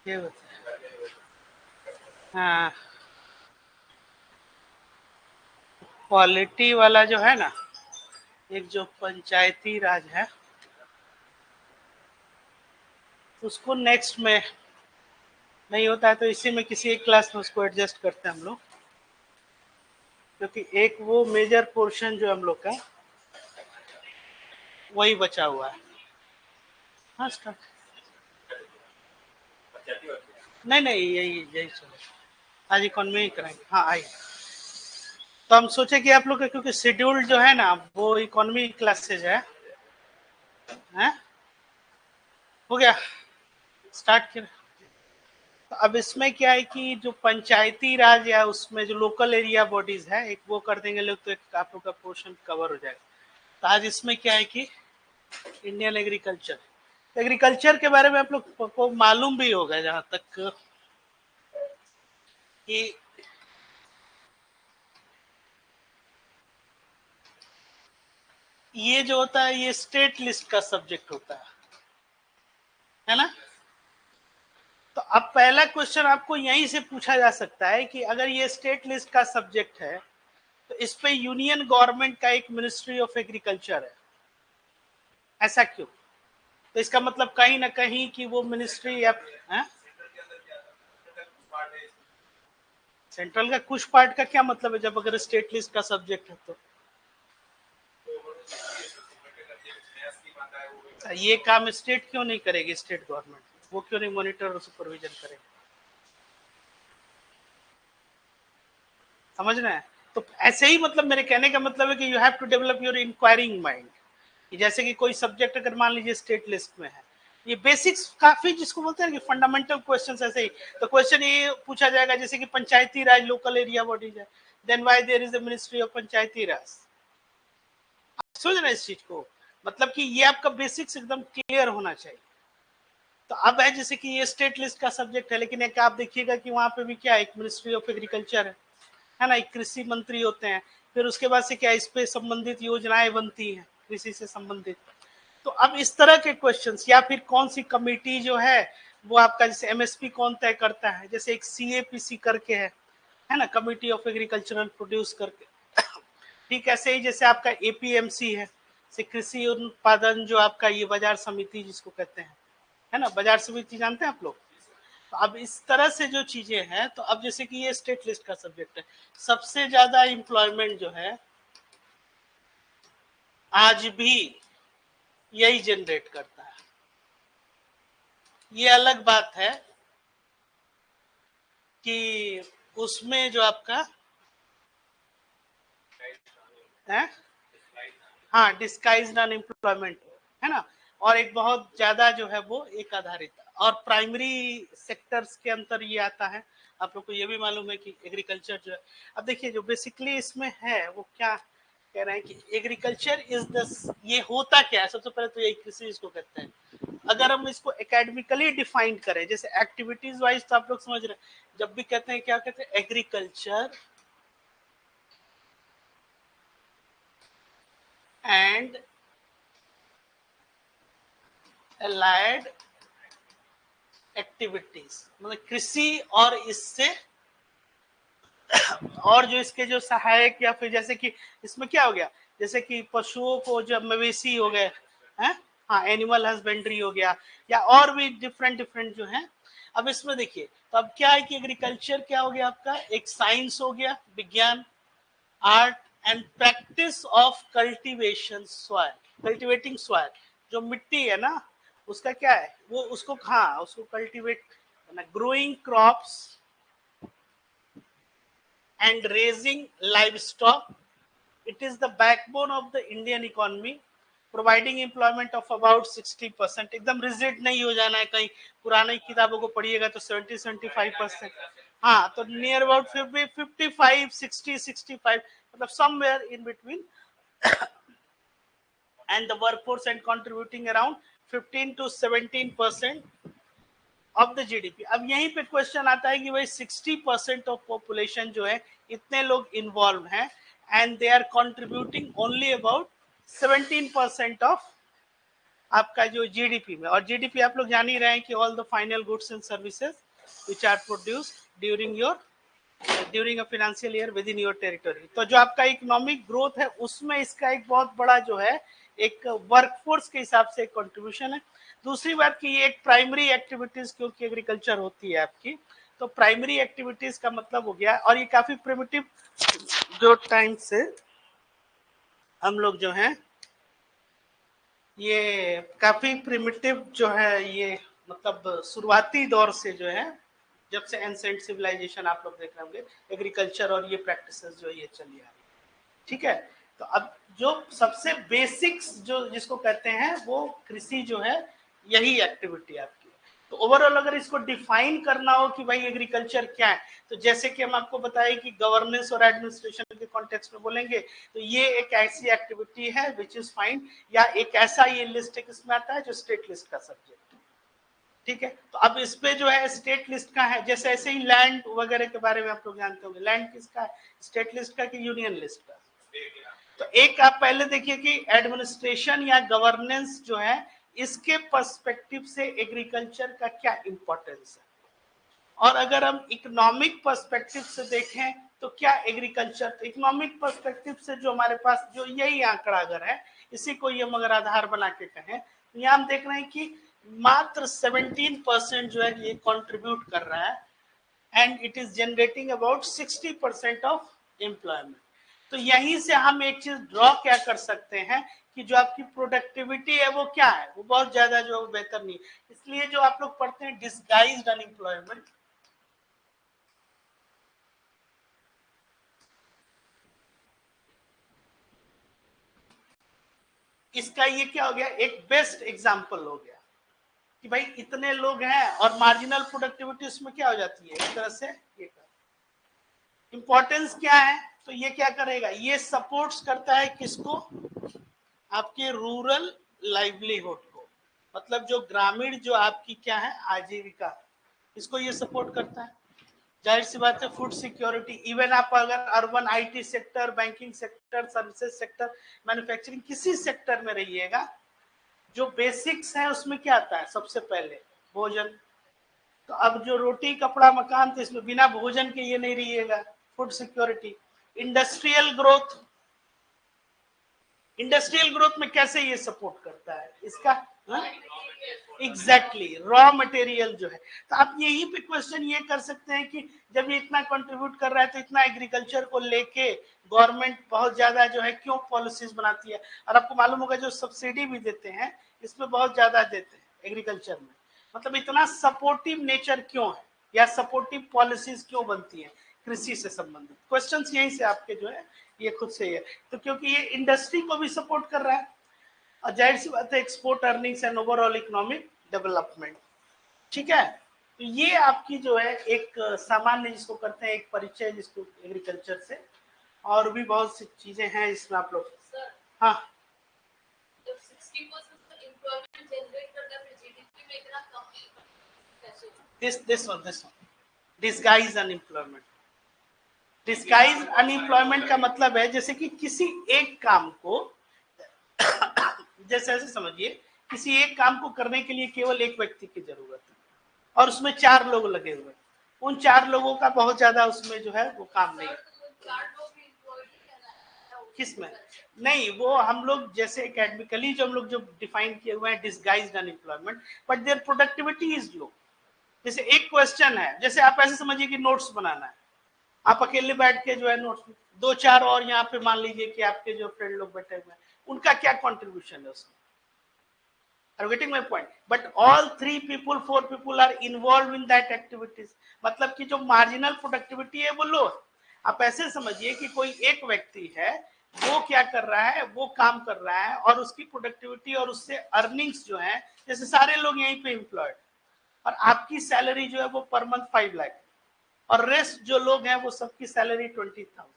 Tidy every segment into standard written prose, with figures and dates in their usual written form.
ये होता है। हाँ, क्वालिटी वाला जो है ना, एक जो पंचायती राज है, उसको नेक्स्ट में नहीं होता है, तो इसी में किसी एक क्लास में उसको एडजस्ट करते हैं हम लोग, क्योंकि एक वो मेजर पोर्शन जो हम लोग का वही बचा हुआ है। हाँ स्टार्ट। नहीं नहीं, यही यही चलो, आज इकोनॉमी ही कराएंगे। हाँ आइए। तो हम सोचे कि आप लोग का क्योंकि शेड्यूल जो है ना वो इकोनॉमी क्लासेज है हो गया, स्टार्ट किया। तो अब इसमें क्या है कि जो पंचायती राज या उसमें जो लोकल एरिया बॉडीज है, एक वो कर देंगे लोग, तो एक आप लोग का पोर्शन कवर हो जाएगा। तो आज इसमें क्या है कि इंडियन एग्रीकल्चर, एग्रीकल्चर के बारे में आप लोग को मालूम भी होगा जहां तक कि ये जो होता है ये स्टेट लिस्ट का सब्जेक्ट होता है ना। तो अब पहला क्वेश्चन आपको यहीं से पूछा जा सकता है कि अगर ये स्टेट लिस्ट का सब्जेक्ट है तो इस पे यूनियन गवर्नमेंट का एक मिनिस्ट्री ऑफ एग्रीकल्चर है, ऐसा क्यों? तो इसका मतलब कहीं ना कहीं कि वो मिनिस्ट्री या सेंट्रल का कुछ पार्ट का क्या मतलब है जब अगर स्टेट लिस्ट का सब्जेक्ट है तो ये काम स्टेट क्यों नहीं करेगी, स्टेट गवर्नमेंट वो क्यों नहीं मॉनिटर और सुपरविजन करेगी? समझ रहे हैं? तो ऐसे ही मतलब मेरे कहने का मतलब है कि you have to develop your inquiring mind, कि जैसे कि कोई सब्जेक्ट अगर मान लीजिए स्टेट लिस्ट में है, ये बेसिक्स काफी जिसको बोलते हैं कि फंडामेंटल क्वेश्चंस ऐसे ही। तो क्वेश्चन ये पूछा जाएगा जैसे कि Panchayati Raj local area bodies है, then why there is a ministry of Panchayati Raj. समझ रहे हैं इस चीज को? मतलब कि ये आपका बेसिक्स एकदम क्लियर होना चाहिए। तो अब है जैसे कि ये स्टेट लिस्ट का सब्जेक्ट है, लेकिन एक आप देखिएगा कि वहां पे भी क्या है, एक मिनिस्ट्री ऑफ एग्रीकल्चर है ना, एक कृषि मंत्री होते हैं, फिर उसके बाद से क्या इस पे संबंधित योजनाएं बनती हैं कृषि से संबंधित। तो अब इस तरह के क्वेश्चंस, या फिर कौन सी कमेटी जो है वो आपका, जैसे एमएसपी कौन तय करता है, जैसे एक सीएपीसी करके है ना, कमिटी ऑफ एग्रीकल्चरल प्रोड्यूस करके। ठीक ऐसे ही जैसे आपका एपीएमसी है कृषि उत्पादन जो आपका ये बाजार समिति जिसको कहते हैं, है ना, बाजार समिति जानते हैं आप लोग। तो अब इस तरह से जो चीजें हैं, तो अब जैसे कि ये स्टेट लिस्ट का सब्जेक्ट है, सबसे ज्यादा इंप्लॉयमेंट जो है आज भी यही जनरेट करता है। ये अलग बात है कि उसमें जो आपका है, हाँ डिस्काइज्ड अनएम्प्लॉयमेंट है ना, और एक बहुत ज्यादा जो है वो एक आधारित, और प्राइमरी सेक्टर्स के अंतर ये आता है। आप लोग को ये भी मालूम है कि एग्रीकल्चर जो है, अब देखिए जो बेसिकली इसमें है वो क्या कह रहे हैं कि एग्रीकल्चर इज द, ये होता क्या है, सबसे पहले तो यही कृषि इसको कहते हैं। अगर हम इसको एकेडमिकली डिफाइन करें जैसे एक्टिविटीज वाइज, तो आप लोग समझ रहे हैं जब भी कहते हैं क्या कहते हैं, एग्रीकल्चर एंड allied एक्टिविटीज, मतलब कृषि और इससे और जो इसके जो सहायक, या फिर जैसे कि इसमें क्या हो गया, जैसे कि पशुओं को जब मवेशी हो गए हैं, हाँ एनिमल हस्बेंड्री हो गया, या और भी डिफरेंट डिफरेंट जो है। अब इसमें देखिए, तो अब क्या है कि एग्रीकल्चर क्या हो गया आपका, एक साइंस हो गया, विज्ञान, art and practice of cultivation soil, cultivating soil, जो मिट्टी है ना उसका क्या है वो, उसको हाँ उसको cultivate, growing crops and raising livestock. It is the backbone of the Indian economy, providing employment of about 60%. एकदम रिजिड नहीं हो जाना है, कहीं पुरानी किताबों को पढ़िएगा तो 70-75%, हाँ तो नियर अबाउट 55-60-65, मतलब somewhere in between, and the workforce and contributing around 15-17% of the GDP. अब यहीं पे क्वेश्चन आता है कि भाई 60% ऑफ पॉपुलेशन जो है, इतने लोग इन्वॉल्व हैं, and they are contributing only about 17% of आपका जो जीडीपी में, और जीडीपी आप लोग जान ही रहे हैं कि all the final goods and services which are produced during a financial year within your territory. तो जो आपका इकोनॉमिक ग्रोथ है उसमें इसका एक बहुत बड़ा जो है एक वर्कफोर्स के हिसाब से एक कंट्रीब्यूशन है। दूसरी बात कि ये एक प्राइमरी एक्टिविटीज क्योंकि एग्रीकल्चर होती है आपकी, तो प्राइमरी एक्टिविटीज का मतलब हो गया, और ये काफी प्रिमिटिव जो टाइम से हम लोग जो है ये काफी प्रिमिटिव जो है ये मतलब शुरुआती दौर से जो है, जब से एंसेंट सिविलाइजेशन आप लोग देख रहे होंगे, एग्रीकल्चर और ये प्रैक्टिसेस जो ये चली आ रही। ठीक है, तो अब जो सबसे बेसिक्स जो जिसको कहते हैं वो कृषि जो है यही एक्टिविटी आपकी। तो ओवरऑल अगर इसको डिफाइन करना हो कि भाई एग्रीकल्चर क्या है, तो जैसे कि हम आपको बताएं कि गवर्नेंस और एडमिनिस्ट्रेशन के कॉन्टेक्स्ट में बोलेंगे तो ये एक ऐसी एक्टिविटी है विच इज फाइन, या एक ऐसा ये लिस्ट किसमें आता है जो स्टेट लिस्ट का सब्जेक्ट। ठीक है, तो अब इस पे जो है स्टेट लिस्ट का है, जैसे ऐसे ही लैंड वगैरह के बारे में आप लोग जानते होंगे, लैंड किसका है, स्टेट लिस्ट का कि यूनियन लिस्ट का। तो एक आप पहले देखिए कि एडमिनिस्ट्रेशन या गवर्नेंस जो है इसके पर्सपेक्टिव से एग्रीकल्चर का क्या इंपॉर्टेंस है, और अगर हम इकोनॉमिक पर्सपेक्टिव से देखें तो क्या एग्रीकल्चर, तो इकोनॉमिक पर्सपेक्टिव से जो हमारे पास जो यही आंकड़ा अगर है, इसी को ये मगर आधार बना के कहें तो यहाँ हम देख रहे हैं कि मात्र 17% जो है ये कंट्रीब्यूट कर रहा है, and it is generating about 60% of employment. तो यहीं से हम एक चीज ड्रॉ क्या कर सकते हैं कि जो आपकी प्रोडक्टिविटी है वो क्या है, वो बहुत ज्यादा जो बेहतर नहीं है। इसलिए जो आप लोग पढ़ते हैं डिस्गाइज्ड अनएम्प्लॉयमेंट, इसका ये क्या हो गया, एक बेस्ट एग्जांपल हो गया कि भाई इतने लोग हैं और मार्जिनल प्रोडक्टिविटी उसमें क्या हो जाती है, एक तरह से ये इंपॉर्टेंस क्या है, तो ये क्या करेगा, ये सपोर्ट्स करता है किसको, आपके रूरल लाइवलीहुड को, मतलब जो ग्रामीण जो आपकी क्या है आजीविका, इसको ये सपोर्ट करता है। जाहिर सी बात है फूड सिक्योरिटी, इवन आप अगर urban IT sector, banking sector, services sector, manufacturing किसी सेक्टर में रहिएगा, जो बेसिक्स है उसमें क्या आता है सबसे पहले, भोजन। तो अब जो रोटी कपड़ा मकान, तो इसमें बिना भोजन के ये नहीं रहिएगा, food security. Industrial growth, industrial growth में कैसे ये सपोर्ट करता है इसका, एग्जैक्टली रॉ मटेरियल जो है। तो आप यही पे क्वेश्चन ये कर सकते हैं कि जब ये इतना कंट्रीब्यूट कर रहा है तो इतना एग्रीकल्चर को लेके गवर्नमेंट बहुत ज्यादा जो है क्यों पॉलिसीज बनाती है, और आपको मालूम होगा जो सब्सिडी भी देते हैं इसमें बहुत ज्यादा देते हैं एग्रीकल्चर में, मतलब इतना सपोर्टिव नेचर क्यों है या सपोर्टिव पॉलिसीज क्यों बनती है कृषि से संबंधित क्वेश्चंस, यहीं से आपके जो है ये खुद से ही है। तो क्योंकि ये इंडस्ट्री को भी सपोर्ट कर रहा है, और जाहिर सी बात है export earnings and overall economic development. ठीक है, तो ये आपकी जो है एक सामान्य जिसको करते हैं एक परिचय जिसको एग्रीकल्चर से, और भी बहुत सी चीजें हैं इसमें आप लोग। हाँ, जब 60% एम्प्लॉयमेंट जनरेट करता है जीडीपी में इतना कम कैसे, this one disguise unemployment. Disguise unemployment का मतलब है जैसे कि किसी एक काम को जैसे ऐसे समझिए किसी एक काम को करने के लिए केवल एक व्यक्ति की जरूरत है और उसमें 4 लोग लगे हुए, उन 4 लोगों का बहुत ज्यादा उसमें जो है वो काम नहीं, किसमें नहीं, वो हम लोग जैसे एकेडमिकली जो हम लोग जो डिफाइन किए हुए हैं disguised unemployment, but there productivity is low. जैसे एक क्वेश्चन है, जैसे आप ऐसे समझिए कि नोट्स बनाना है, आप अकेले बैठ के जो है नोट्स, 2-4 और यहाँ पे मान लीजिए कि आपके जो फ्रेंड लोग बैठे हुए हैं उनका क्या कंट्रीब्यूशन है उसमें, are you getting my point? But all 3 people 4 people are involved in that activities, मतलब कि जो मार्जिनल प्रोडक्टिविटी है वो लो। आप ऐसे समझिए कि कोई एक व्यक्ति है वो क्या कर रहा है, वो काम कर रहा है और उसकी प्रोडक्टिविटी और उससे अर्निंग्स जो है, जैसे सारे लोग यहीं पे एम्प्लॉयड, और आपकी सैलरी जो है वो पर मंथ 5 लाख, और रेस्ट जो लोग हैं वो सबकी सैलरी 20,000।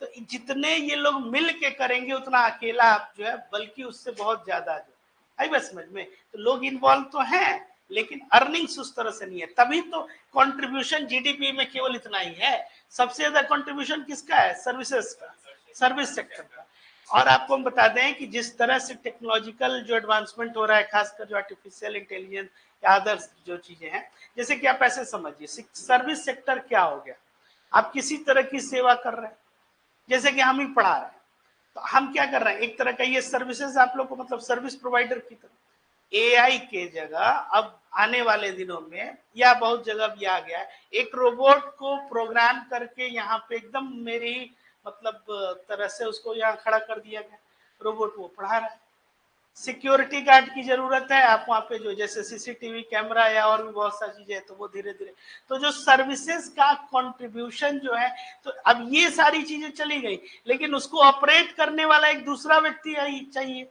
तो जितने ये लोग मिल के करेंगे उतना अकेला आप जो है बल्कि उससे बहुत ज्यादा जो आई बस समझ में, तो लोग इन्वॉल्व तो हैं लेकिन अर्निंग्स उस तरह से नहीं है, तभी तो कंट्रीब्यूशन जीडीपी में केवल इतना ही है। सबसे ज्यादा कंट्रीब्यूशन किसका है, सर्विसेज का, सर्विस सेक्टर का। और आपको हम बता दें कि जिस तरह से टेक्नोलॉजिकल जो एडवांसमेंट हो रहा है, खासकर जो आर्टिफिशियल इंटेलिजेंस या अदर्स जो चीजें हैं, जैसे कि आप ऐसे समझिए सर्विस सेक्टर क्या हो गया, आप किसी तरह की सेवा कर रहे हैं, जैसे कि हम ही पढ़ा रहे हैं, तो हम क्या कर रहे हैं, एक तरह का ये सर्विसेज आप लोग को मतलब सर्विस प्रोवाइडर की तरह। एआई के जगह अब आने वाले दिनों में या बहुत जगह भी आ गया है, एक रोबोट को प्रोग्राम करके यहाँ पे एकदम मेरी मतलब तरह से उसको यहाँ खड़ा कर दिया गया, रोबोट वो पढ़ा रहा है। सिक्योरिटी गार्ड की जरूरत है, आप वहां पे जो जैसे सीसीटीवी कैमरा या और भी बहुत सारी चीजें, तो वो धीरे धीरे तो जो सर्विसेज का कंट्रीब्यूशन जो है, तो अब ये सारी चीजें चली गई, लेकिन उसको ऑपरेट करने वाला एक दूसरा व्यक्ति चाहिए।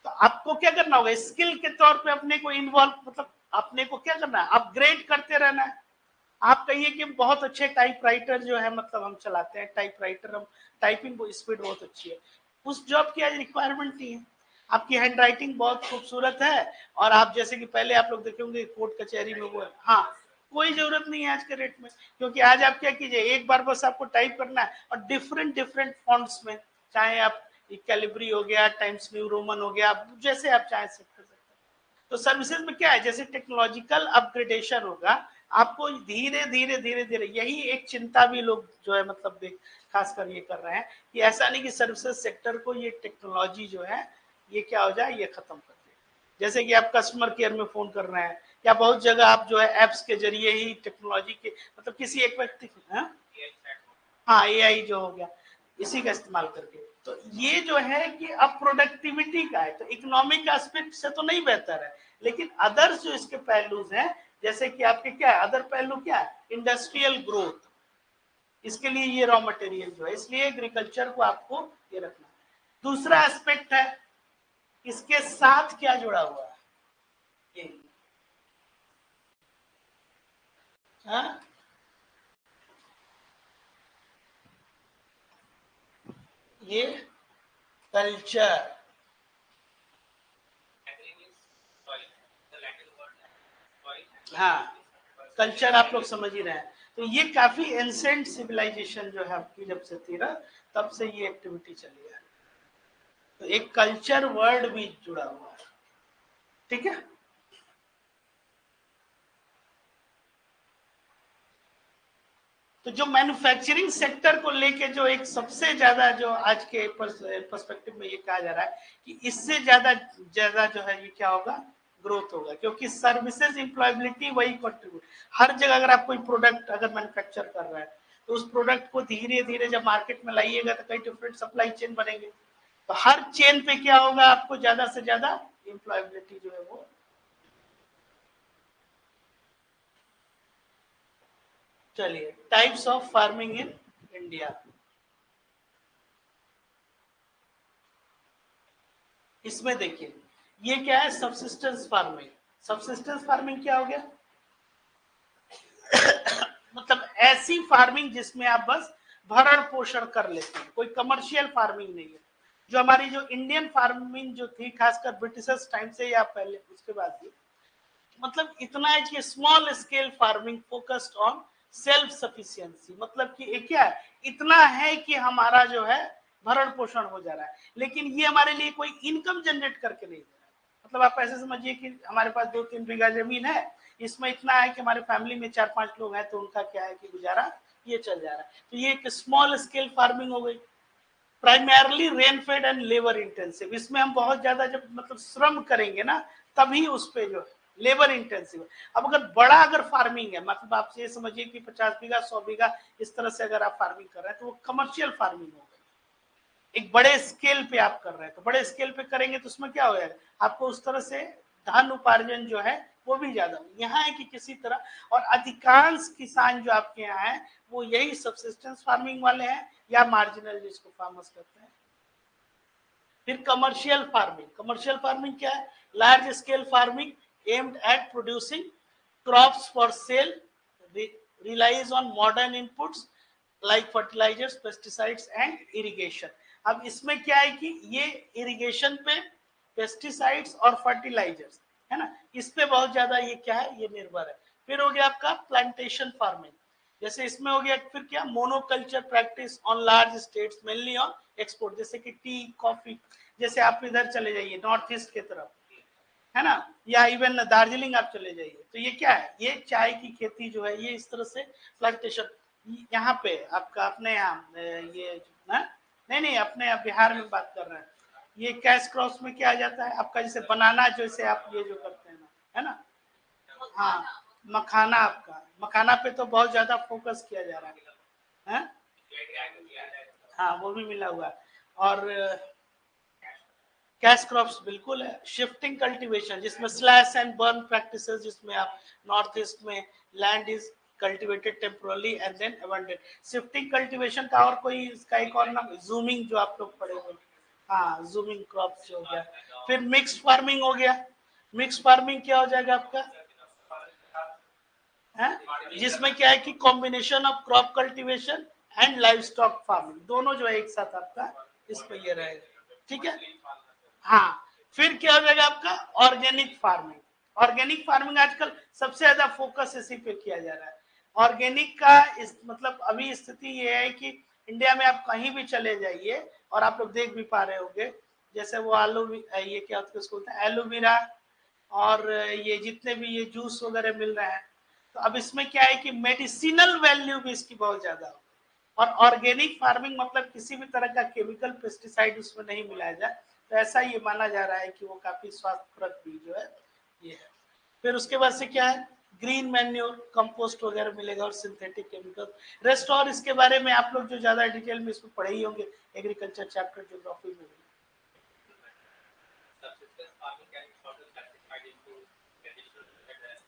तो आपको क्या करना होगा, स्किल के तौर पे अपने को इन्वॉल्व, मतलब अपने को क्या करना है, अपग्रेड करते रहना है। आप कहिए कि बहुत अच्छे टाइपराइटर जो है मतलब हम चलाते हैं टाइपराइटर, हम टाइपिंग स्पीड बहुत अच्छी है, उस जॉब की आज रिक्वायरमेंट नहीं है। आपकी हैंड राइटिंग बहुत खूबसूरत है और आप जैसे कि पहले आप लोग देखे होंगे कोर्ट कचहरी में वो है, हाँ कोई जरूरत नहीं है आज के रेट में, क्योंकि आज आप क्या कीजिए, एक बार बस आपको टाइप करना है और डिफरेंट डिफरेंट फॉन्ट्स में, चाहे आप कैलिब्री हो गया, टाइम्स न्यू रोमन हो गया, जैसे आप चाहे सेट कर सकते हैं। तो सर्विसेज में क्या है, जैसे टेक्नोलॉजिकल अपग्रेडेशन होगा, आपको धीरे धीरे धीरे धीरे, यही एक चिंता भी लोग जो है मतलब खासकर ये कर रहे हैं कि ऐसा नहीं कि सर्विसेज सेक्टर को ये टेक्नोलॉजी जो है ये क्या हो जाए, ये खत्म कर दे। जैसे कि आप कस्टमर केयर में फोन कर रहे हैं, या बहुत जगह आप जो है एप्स के जरिए ही टेक्नोलॉजी के मतलब किसी एक व्यक्ति, हाँ एआई जो हो गया इसी का इस्तेमाल करके, तो ये जो है कि अब प्रोडक्टिविटी का है, तो इकोनॉमिक एस्पेक्ट से तो नहीं बेहतर है, लेकिन अदर्स जो इसके पहलूज हैं, जैसे कि आपके क्या है अदर पहलू, क्या है इंडस्ट्रियल ग्रोथ, इसके लिए ये रॉ मटेरियल जो है, इसलिए एग्रीकल्चर को आपको ये रखना है। दूसरा एस्पेक्ट है इसके साथ क्या जुड़ा हुआ है, ये हाँ? ये कल्चर, हाँ कल्चर आप लोग समझ ही रहे हैं, तो ये काफी एंसेंट सिविलाइजेशन जो है आपकी जब से थी ना, तब से ये एक्टिविटी चली है, तो एक कल्चर वर्ड भी जुड़ा हुआ है, ठीक है। तो जो मैन्युफैक्चरिंग सेक्टर को लेके जो एक सबसे ज्यादा जो आज के पर्सपेक्टिव में ये कहा जा रहा है कि इससे ज्यादा ज्यादा जो है ये क्या होगा, ग्रोथ होगा, क्योंकि सर्विसेज इंप्लॉयबिलिटी वही कंट्रीब्यूट, हर जगह अगर आप कोई प्रोडक्ट अगर मैन्युफैक्चर कर रहा है, तो उस प्रोडक्ट को धीरे धीरे जब मार्केट में लाइएगा तो कई डिफरेंट सप्लाई चेन बनेंगे, तो हर चेन पे क्या होगा, आपको ज्यादा से ज्यादा इंप्लॉयबिलिटी जो है वो। चलिए types of farming in India, इसमें देखिए ये क्या है, सबसिस्टेंस फार्मिंग। सबसिस्टेंस फार्मिंग क्या हो गया, मतलब ऐसी फार्मिंग जिसमें आप बस भरण पोषण कर लेते हैं, कोई कमर्शियल फार्मिंग नहीं है। जो हमारी जो इंडियन फार्मिंग जो थी खासकर ब्रिटिशर्स टाइम से या पहले उसके बाद भी, मतलब इतना है कि small scale farming focused on self sufficiency, मतलब कि एक क्या है, इतना है कि हमारा जो है भरण पोषण हो जा रहा है, लेकिन ये हमारे लिए कोई इनकम जनरेट करके नहीं दे रहा है। मतलब आप ऐसे समझिए कि हमारे पास 2-3 बीघा जमीन है, इसमें इतना है कि हमारे फैमिली में 4-5 लोग हैं, तो उनका क्या है कि गुजारा ये चल जा रहा है, तो ये एक स्मॉल स्केल फार्मिंग हो गई। Primarily rain fade and labour intensive, इसमें हम बहुत ज्यादा जब मतलब श्रम करेंगे ना, तभी उस पे जो है लेबर इंटेंसिव। अब अगर बड़ा अगर फार्मिंग है, मतलब आप ये समझिए कि 50 बीघा 100 बीघा इस तरह से अगर आप फार्मिंग कर रहे हैं, तो वो कमर्शियल फार्मिंग हो गई, एक बड़े स्केल पे आप कर रहे हैं, तो बड़े स्केल पे करेंगे तो उसमें क्या हो जाएगा, आपको उस तरह से धन उपार्जन जो है वो भी ज्यादा। यहाँ है कि किसी तरह, और अधिकांश किसान जो आपके यहाँ है वो यही सबसिस्टेंस फार्मिंग वाले हैं या मार्जिनल जिसको फार्मर्स कहते हैं। फिर कमर्शियल फार्मिंग, कमर्शियल फार्मिंग क्या है, large scale farming aimed at producing crops for sale, relies on modern inputs like fertilizers, pesticides and irrigation। अब इसमें क्या है कि ये इरिगेशन पे, पेस्टिसाइड्स और फर्टिलाइजर्स है ना, इस पे बहुत ज्यादा ये क्या है, ये निर्भर है। फिर हो गया आपका प्लांटेशन फार्मिंग, जैसे इसमें हो गया फिर क्या, monoculture practice on large states mainly on export, जैसे कि टी कॉफी, जैसे आप इधर चले जाइए नॉर्थ ईस्ट की तरफ, है ना, या इवन दार्जिलिंग आप चले जाइए, तो ये क्या है, ये चाय की खेती जो है ये इस तरह से प्लांटेशन यहाँ पे आपका अपने यहाँ ये ना, नहीं नहीं अपने यहाँ बिहार में बात कर रहे हैं, ये कैश क्रॉप्स में क्या आ जाता है आपका, जैसे बनाना जैसे आप ये जो करते हैं ना, है ना, हाँ मखाना, आपका मखाना पे तो बहुत ज्यादा फोकस किया जा रहा है, हाँ वो भी मिला हुआ है, और कैश क्रॉप्स बिल्कुल है, शिफ्टिंग कल्टीवेशन जिसमें स्लैश एंड बर्न प्रैक्टिसेस, जिसमें आप नॉर्थ ईस्ट में land is cultivated temporally and then abundant, shifting cultivation का और कोई इसका एक और नाम जूमिंग, जो आप लोग पढ़े हुए, हाँ जूमिंग क्रॉप्स हो गया, फिर मिक्स फार्मिंग हो गया, मिक्स फार्मिंग क्या हो जाएगा आपका है, जिसमें क्या है कि combination of crop cultivation and live stock farming दोनों जो है एक साथ आपका इसमें ये रहेगा, ठीक है, हाँ, फिर क्या हो जाएगा आपका ऑर्गेनिक फार्मिंग, ऑर्गेनिक फार्मिंग आजकल सबसे ज्यादा फोकस इसी पे किया जा रहा है, ऑर्गेनिक का इस मतलब अभी स्थिति ये है कि इंडिया में आप कहीं भी चले जाइए और आप लोग देख भी पा रहे होंगे, जैसे वो आलू ये क्या उसको बोलते हैं एलोवेरा, और ये जितने भी ये जूस वगैरह मिल रहे हैं, तो अब इसमें क्या है कि मेडिसिनल वैल्यू भी इसकी बहुत ज्यादा हो, और ऑर्गेनिक फार्मिंग मतलब किसी भी तरह का केमिकल पेस्टिसाइड उसमें नहीं मिलाया जाए, तो ऐसा ये माना जा रहा है कि वो काफी स्वास्थ्यप्रद भी जो है ये है। फिर उसके बाद से क्या है, ग्रीन मैन्योर कंपोस्ट वगैरह मिलेगा और सिंथेटिक केमिकल, रेस्ट और इसके बारे में आप लोग जो ज्यादा डिटेल में इसमें पढ़े ही होंगे एग्रीकल्चर चैप्टर ज्योग्राफी में भी।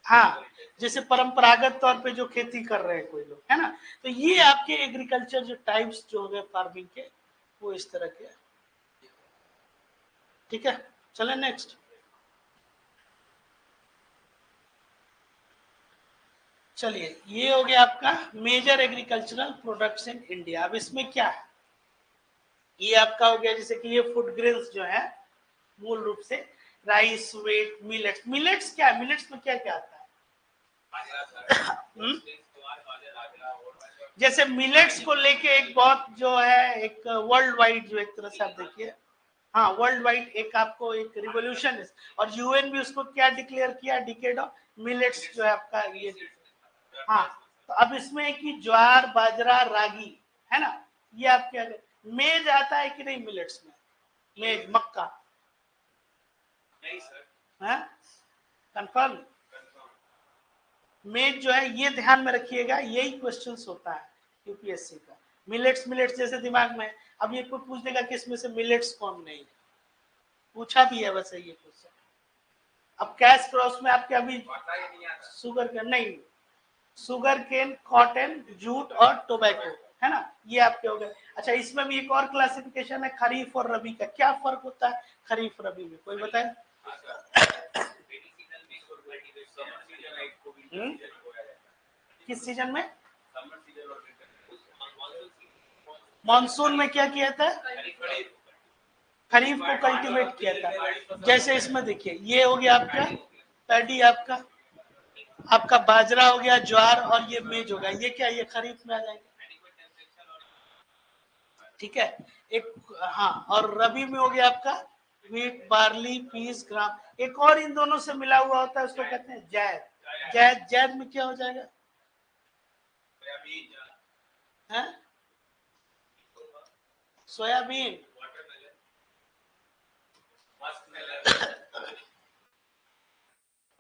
हाँ, जैसे परंपरागत तौर पे जो खेती कर रहे हैं कोई लोग, है ना, तो ये आपके एग्रीकल्चर जो टाइप्स जो हो गए फार्मिंग के वो इस तरह के, ठीक है, चले नेक्स्ट। चलिए ये हो गया आपका major agricultural products in India. अब इसमें क्या है, ये आपका हो गया जैसे कि ये फूड ग्रेन्स जो है मूल रूप से राइस व्हीट मिलेट्स, मिलेट्स क्या है, मिलेट्स में क्या क्या आता है जैसे मिलेट्स को लेके एक बहुत जो है एक वर्ल्ड वाइड जो एक तरह से आप देखिए, हाँ वर्ल्ड वाइड एक आपको एक रिवोल्यूशन है, और यूएन भी उसको क्या डिक्लेयर किया, डिकेड ऑफ मिलेट्स जो है आपका ये, हाँ, तो अब इसमें है कि ज्वार बाजरा रागी, है ना, ये आप क्या, मेज आता है कि नहीं मिलेट्स में, मेज मक्का, नहीं सर, कंफर्म, मेज जो है ये ध्यान में रखिएगा, यही क्वेश्चंस होता है यूपीएससी का, मिलेट्स मिलेट्स जैसे दिमाग में, अब ये कोई पूछ देगा कि इसमें से मिलेट्स कौन नहीं, पूछा भी है वैसे ये क्वेश्चन। अब कैश क्रॉस में आपके अभी शुगर केन नहीं, शुगर केन कॉटन जूट और टोबैको, है ना, ये आपके हो गए। अच्छा इसमें भी एक और क्लासिफिकेशन है खरीफ और रबी का, क्या फर्क होता है खरीफ रबी में, कोई बताए? किस सीजन में, मानसून में क्या किया था, खरीफ को कल्टीवेट किया था, जैसे इसमें देखिए ये हो गया आपका पैडी, आपका आपका बाजरा हो गया, ज्वार और ये मेज हो गया, ये क्या ये खरीफ में आ जाएगा, ठीक है, एक हाँ, और रबी में हो गया आपका व्हीट बार्ली पीस ग्राम, एक और इन दोनों से मिला हुआ होता है उसको कहते हैं जैद, जैद जैद में क्या हो जाएगा, है सोयाबीन,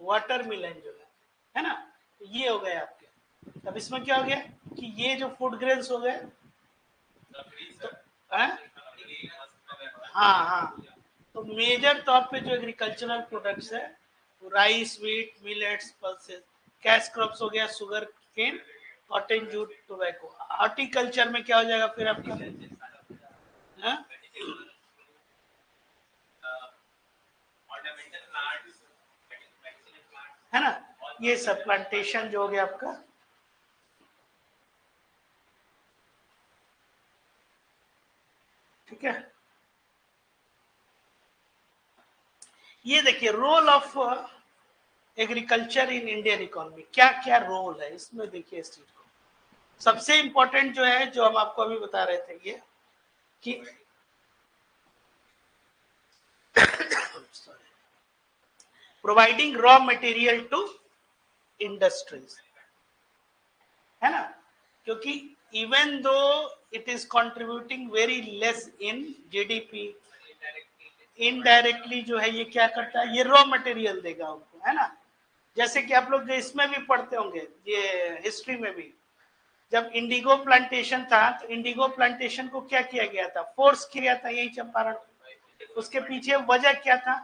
वाटरमेलन जो है ना, ये हो गए आपके। अब इसमें क्या हो गया कि ये जो फूड ग्रेन्स हो गए, तो, हाँ हाँ, तो मेजर तौर पे जो एग्रीकल्चरल प्रोडक्ट्स है rice wheat millets pulses, cash crops हो गया sugarcane cotton jute tobacco, horticulture में क्या हो जाएगा फिर आपका, है? है ना, ये सब प्लांटेशन जो हो गया आपका, ठीक है, ये देखिए role of agriculture in Indian economy, क्या क्या रोल है इसमें, देखिए इस चीज को, सबसे इंपॉर्टेंट जो है, जो हम आपको अभी बता रहे थे, ये कि providing raw material to industries, है ना, क्योंकि even though it is contributing very less in GDP, indirectly जो है ये क्या करता है, ये रॉ मटेरियल देगा उनको, है ना। जैसे कि आप लोग इसमें भी पढ़ते होंगे, ये हिस्ट्री में भी, जब इंडिगो प्लांटेशन था तो इंडिगो प्लांटेशन को क्या किया गया था, फोर्स किया गया था यही चंपारण। उसके पीछे वजह क्या था,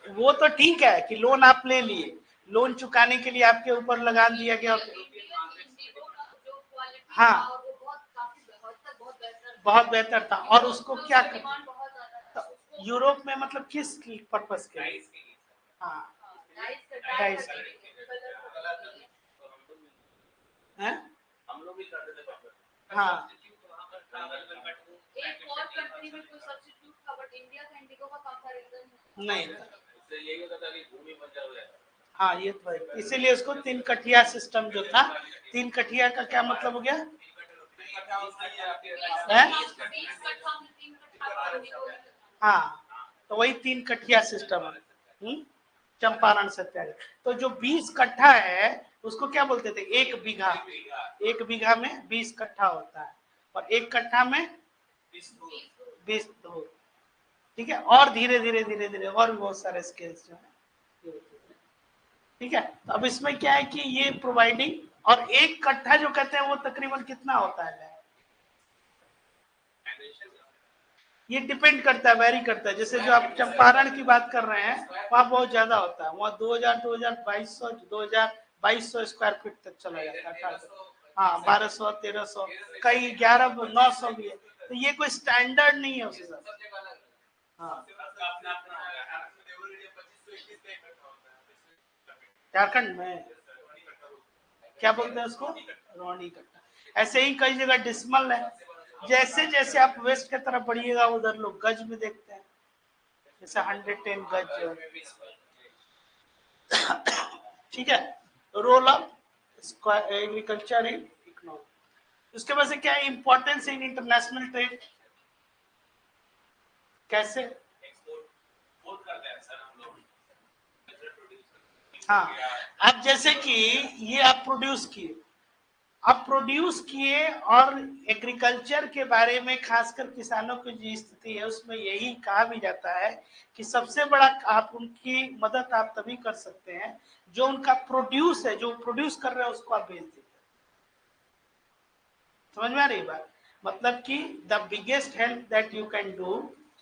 वो तो ठीक है कि लोन आप ले लिए, लोन चुकाने के लिए आपके ऊपर लगान दिया गया। हाँ, बहुत बेहतर था, और उसको क्या कर, यूरोप में मतलब किस पर्पस के लिए, हाँ डाइस हैं, हाँ नहीं था, हाँ ये तो है, इसीलिए उसको तीन कठिया सिस्टम जो था, तीन कठिया का क्या मतलब हो गया है, हाँ, तो वही तीन कठिया सिस्टम है, चंपारण सत्याग्रह। तो जो 20 कट्ठा है उसको क्या बोलते थे, एक बीघा, एक बीघा में 20 कट्ठा होता है, और एक कट्ठा में 20 धूर, ठीक है, और धीरे धीरे धीरे धीरे और भी बहुत सारे स्केल्स जो है, ठीक है। तो अब इसमें क्या है कि ये प्रोवाइडिंग, और एक कट्ठा जो कहते हैं वो तकरीबन कितना होता है, ये डिपेंड करता है, वेरी करता है, जैसे जो आप चंपारण की बात कर रहे हैं वहाँ बहुत ज्यादा होता है, वहाँ 2000 2200 2200 स्क्वायर फीट तक चला जाता है, 1800, हाँ 1200 1300, कई 1100 900 भी है, तो ये कोई स्टैंडर्ड नहीं है उस हिसाब से, हाँ। झारखंड में क्या बोलते हैं उसको, रोहनी कट्टा, ऐसे ही कई जगह डिसमल है, जैसे जैसे आप वेस्ट की तरफ बढ़िएगा उधर लोग गज में देखते हैं, जैसे 110 गज, ठीक है, roll up agriculture in economy. उसके बाद से क्या है इंपॉर्टेंस इन इंटरनेशनल ट्रेड, कैसे, हाँ, अब जैसे कि ये आप प्रोड्यूस किए, अब प्रोड्यूस किए, और एग्रीकल्चर के बारे में खासकर किसानों की जो स्थिति है उसमें यही कहा भी जाता है कि सबसे बड़ा आप उनकी मदद आप तभी कर सकते हैं जो उनका प्रोड्यूस है, जो प्रोड्यूस कर रहे हैं उसको आप बेच देते हैं, समझ में आ रही बात, मतलब कि the biggest help that you can do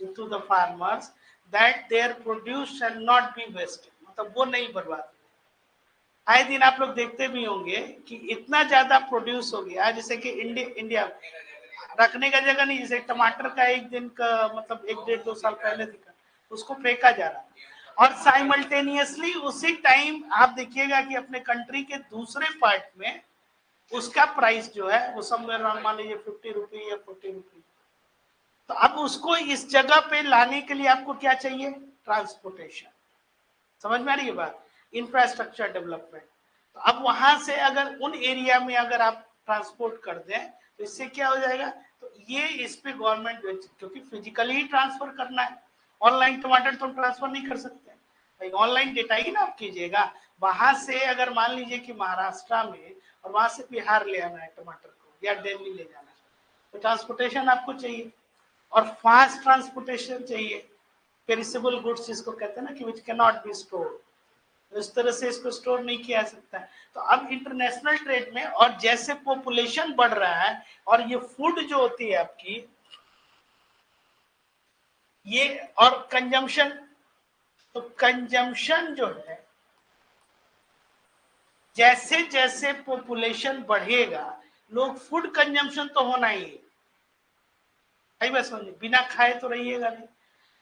to the farmers that their produce shall not be wasted, मतलब वो नहीं बर्बाद। आए दिन आप लोग देखते भी होंगे कि इतना ज्यादा प्रोड्यूस हो गया, जैसे कि इंडिया रखने का जगह नहीं, जैसे टमाटर का एक दिन का मतलब 1 1.5 2 साल पहले दिखा, उसको फेंका जा रहा, और साइमल्टेनियसली उसी टाइम आप देखिएगा कि अपने कंट्री के दूसरे पार्ट में उसका प्राइस जो है वो समवेयर अराउंड मान लीजिए 50 रुपी या 40 रुपी। तो अब उसको इस जगह पे लाने के लिए आपको क्या चाहिए, ट्रांसपोर्टेशन, समझ में आ रही है बात, इंफ्रास्ट्रक्चर डेवलपमेंट। तो अब वहां से अगर उन एरिया में अगर आप ट्रांसपोर्ट कर दें तो इससे क्या हो जाएगा, तो ये इस पे गवर्नमेंट, क्योंकि फिजिकली ही ट्रांसफर करना है, ऑनलाइन टमाटर तो ट्रांसफर नहीं कर सकते भाई, ऑनलाइन डेटा ही ना आप कीजिएगा, वहां से अगर मान लीजिए कि महाराष्ट्र में और वहां से बिहार ले आना है टमाटर को या दिल्ली ले जाना है, तो ट्रांसपोर्टेशन आपको चाहिए, और फास्ट ट्रांसपोर्टेशन चाहिए, पेरिसेबल गुड्स जिसको कहते हैं ना कि which can not be store, इस तरह से इसको स्टोर नहीं किया सकता है। तो अब इंटरनेशनल ट्रेड में, और जैसे पॉपुलेशन बढ़ रहा है, और ये फूड जो होती है आपकी, ये और कंजम्पशन, तो कंजम्पशन जो है, जैसे जैसे पॉपुलेशन बढ़ेगा, लोग फूड कंजम्पशन तो होना ही है, सही बात समझिए, बिना खाए तो रहिएगा नहीं,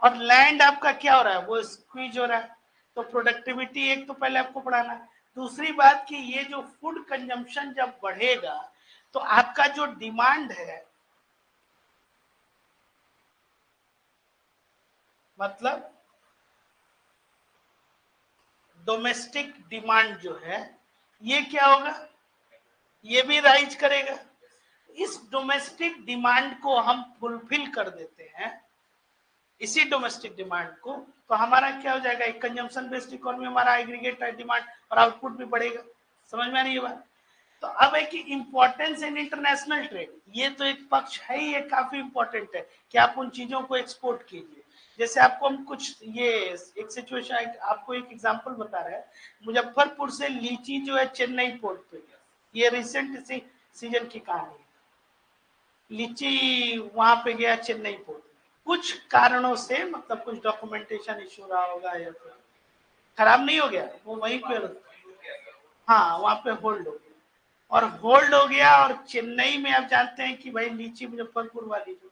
और लैंड आपका क्या हो रहा है, वो स्क्वीज हो रहा है, तो प्रोडक्टिविटी एक तो पहले आपको बढ़ाना है, दूसरी बात कि ये जो फूड कंजम्पशन जब बढ़ेगा तो आपका जो डिमांड है, मतलब डोमेस्टिक डिमांड जो है ये क्या होगा, ये भी राइज करेगा। इस डोमेस्टिक डिमांड को हम फुलफिल कर देते हैं, इसी डोमेस्टिक डिमांड को, तो हमारा क्या हो जाएगा, एक कंजम्पशन बेस्ड इकोनॉमी, हमारा एग्रीगेट डिमांड और आउटपुट भी बढ़ेगा। समझ में आ रही है बात? तो अब है कि इंपॉर्टेंस इन इंटरनेशनल ट्रेड, ये तो एक पक्ष है ही, ये काफी इंपॉर्टेंट है कि आप उन चीजों को एक्सपोर्ट कीजिए। जैसे आपको हम कुछ ये एक सिचुएशन, आपको एक एग्जांपल बता रहे हैं, मुजफ्फरपुर से लीची जो है चेन्नई पोर्ट पे गया, ये रिसेंट सीजन की कहानी है। लीची वहां पे गया चेन्नई पोर्ट, कुछ कारणों से, मतलब कुछ डॉक्यूमेंटेशन इशू रहा होगा या फिर खराब नहीं हो गया, वो वहीं पे, हाँ वहां पे होल्ड हो गया, और होल्ड हो गया। और चेन्नई में आप जानते हैं कि भाई लीची मुजफ्फरपुर वाली जो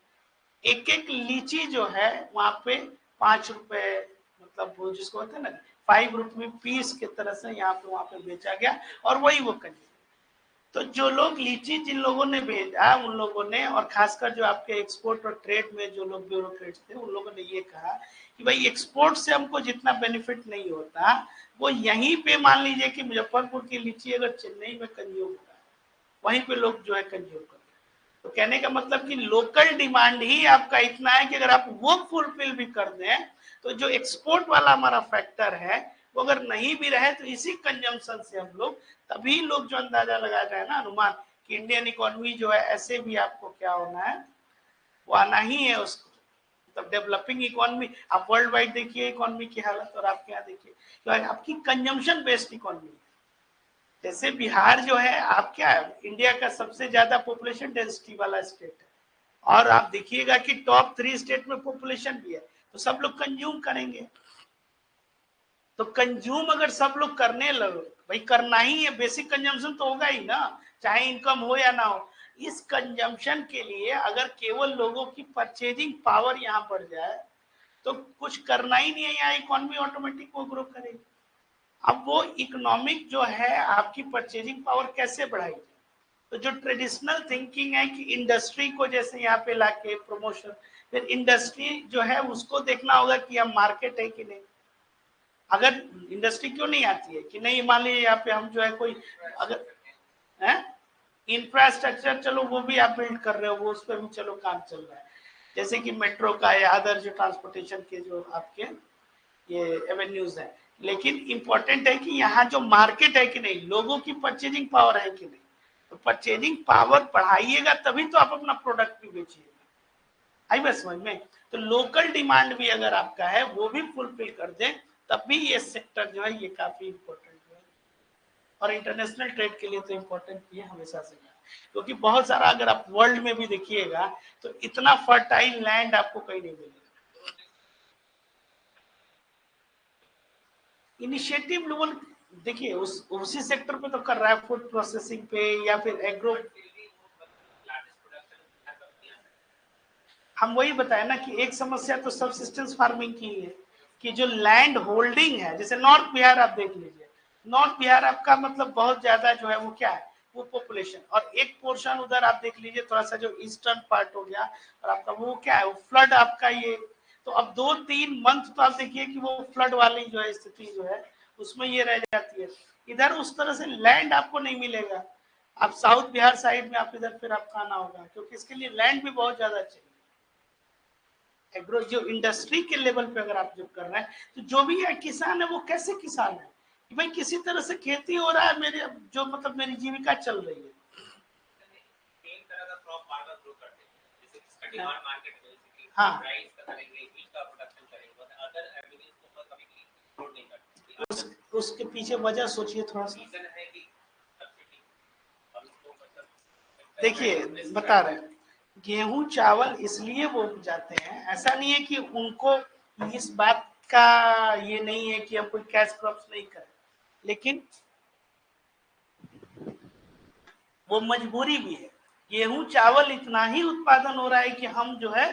एक एक लीची जो है वहां पे 5 रुपए, मतलब वो जिसको होता है ना 5 रुपये पीस के तरह से यहाँ पे वहां पे बेचा गया, और वही वो करी। तो जो लोग लीची जिन लोगों ने भेजा उन लोगों ने, और खासकर जो आपके एक्सपोर्ट और ट्रेड में जो लोग ब्यूरोक्रेट्स थे, उन लोगों ने ये कहा कि भाई एक्सपोर्ट से हमको जितना बेनिफिट नहीं होता, वो यहीं पे मान लीजिए कि मुजफ्फरपुर की लीची अगर चेन्नई में कंज्यूम होता है, वहीं पे लोग जो है कंज्यूम करते हैं। तो कहने का मतलब कि लोकल डिमांड ही आपका इतना है कि अगर आप वो फुलफिल भी कर दें, तो जो एक्सपोर्ट वाला हमारा फैक्टर है वो अगर नहीं भी रहे, तो इसी कंजम्पशन से हम लोग, तभी लोग जो अंदाजा लगा रहे हैं ना, अनुमान, कि इंडियन इकोनॉमी जो है ऐसे भी आपको क्या होना है, वो आना ही है उसको, मतलब डेवलपिंग इकोनॉमी। आप वर्ल्ड वाइड देखिए इकोनॉमी की हालत, और आपके यहाँ देखिए तो आपकी कंजम्पशन बेस्ड इकोनॉमी। जैसे बिहार जो है, आप क्या है, इंडिया का सबसे ज्यादा पॉपुलेशन डेंसिटी वाला स्टेट है, और आप देखिएगा कि टॉप 3 स्टेट में पॉपुलेशन भी है, तो सब लोग कंज्यूम करेंगे। तो कंज्यूम अगर सब लोग करने लगे, भाई करना ही है, बेसिक कंजम्पशन तो होगा ही ना, चाहे इनकम हो या ना हो। इस कंजम्पशन के लिए अगर केवल लोगों की परचेजिंग पावर यहाँ बढ़ जाए, तो कुछ करना ही नहीं है, यहाँ इकोनॉमी ऑटोमेटिक वो ग्रो करेगी। अब वो इकोनॉमिक जो है आपकी परचेजिंग पावर कैसे बढ़ाई, तो जो ट्रेडिशनल थिंकिंग है कि इंडस्ट्री को जैसे यहाँ पे लाके प्रमोशन, फिर इंडस्ट्री जो है उसको देखना होगा कि हम मार्केट है कि नहीं। अगर इंडस्ट्री क्यों नहीं आती है कि नहीं, मान लीजिए यहाँ पे हम जो है कोई अगर है इंफ्रास्ट्रक्चर, चलो वो भी आप बिल्ड कर रहे हो, वो उस पर भी चलो काम चल रहा है, जैसे कि मेट्रो का या अदर जो ट्रांसपोर्टेशन के जो आपके ये एवेन्यूज है। लेकिन इंपॉर्टेंट है कि यहाँ जो मार्केट है कि नहीं, लोगों की परचेजिंग पावर है कि नहीं, तो परचेजिंग पावर बढ़ाइएगा तभी तो आप अपना प्रोडक्ट भी बेचिएगा। आई बात समझ में? तो लोकल डिमांड भी अगर आपका है वो भी फुलफिल कर दें, तब भी ये सेक्टर जो है ये काफी इंपॉर्टेंट है, और इंटरनेशनल ट्रेड के लिए तो इंपॉर्टेंट भी है हमेशा से, क्योंकि बहुत सारा अगर आप वर्ल्ड में भी देखिएगा तो इतना फर्टाइल लैंड आपको कहीं नहीं मिलेगा। इनिशिएटिव लेवल देखिए उसी सेक्टर पे तो कर रहा है, फूड प्रोसेसिंग पे या फिर एग्रो। हम वही बताए ना कि एक समस्या तो सबसिस्टेंस फार्मिंग की है, कि जो लैंड होल्डिंग है, जैसे नॉर्थ बिहार आप देख लीजिए, नॉर्थ बिहार आपका मतलब बहुत ज्यादा जो है वो क्या है, वो पॉपुलेशन, और एक पोर्शन उधर आप देख लीजिए थोड़ा सा जो ईस्टर्न पार्ट हो गया, और आपका वो क्या है, वो फ्लड आपका ये, तो अब 2-3 मंथ तो आप देखिए कि वो फ्लड वाली जो है स्थिति जो है उसमें ये रह जाती है। इधर उस तरह से लैंड आपको नहीं मिलेगा, आप साउथ बिहार साइड में आप इधर फिर आपका आना होगा, क्योंकि इसके लिए लैंड भी बहुत ज्यादा चाहिए। एग्रो जो इंडस्ट्री के लेवल पे अगर आप जो कर रहे हैं, तो जो भी है किसान है वो कैसे किसान है कि भाई किसी तरह से खेती हो रहा है, मेरे जो मतलब मेरी जीविका चल रही है। हाँ उसके पीछे वजह सोचिए थोड़ा सा, देखिए बता रहे हैं, गेहूं चावल इसलिए वो जाते हैं, ऐसा नहीं है कि उनको इस बात का ये नहीं है कि हम कोई कैश क्रॉप्स नहीं करें, लेकिन वो मजबूरी भी है। गेहूं चावल इतना ही उत्पादन हो रहा है कि हम जो है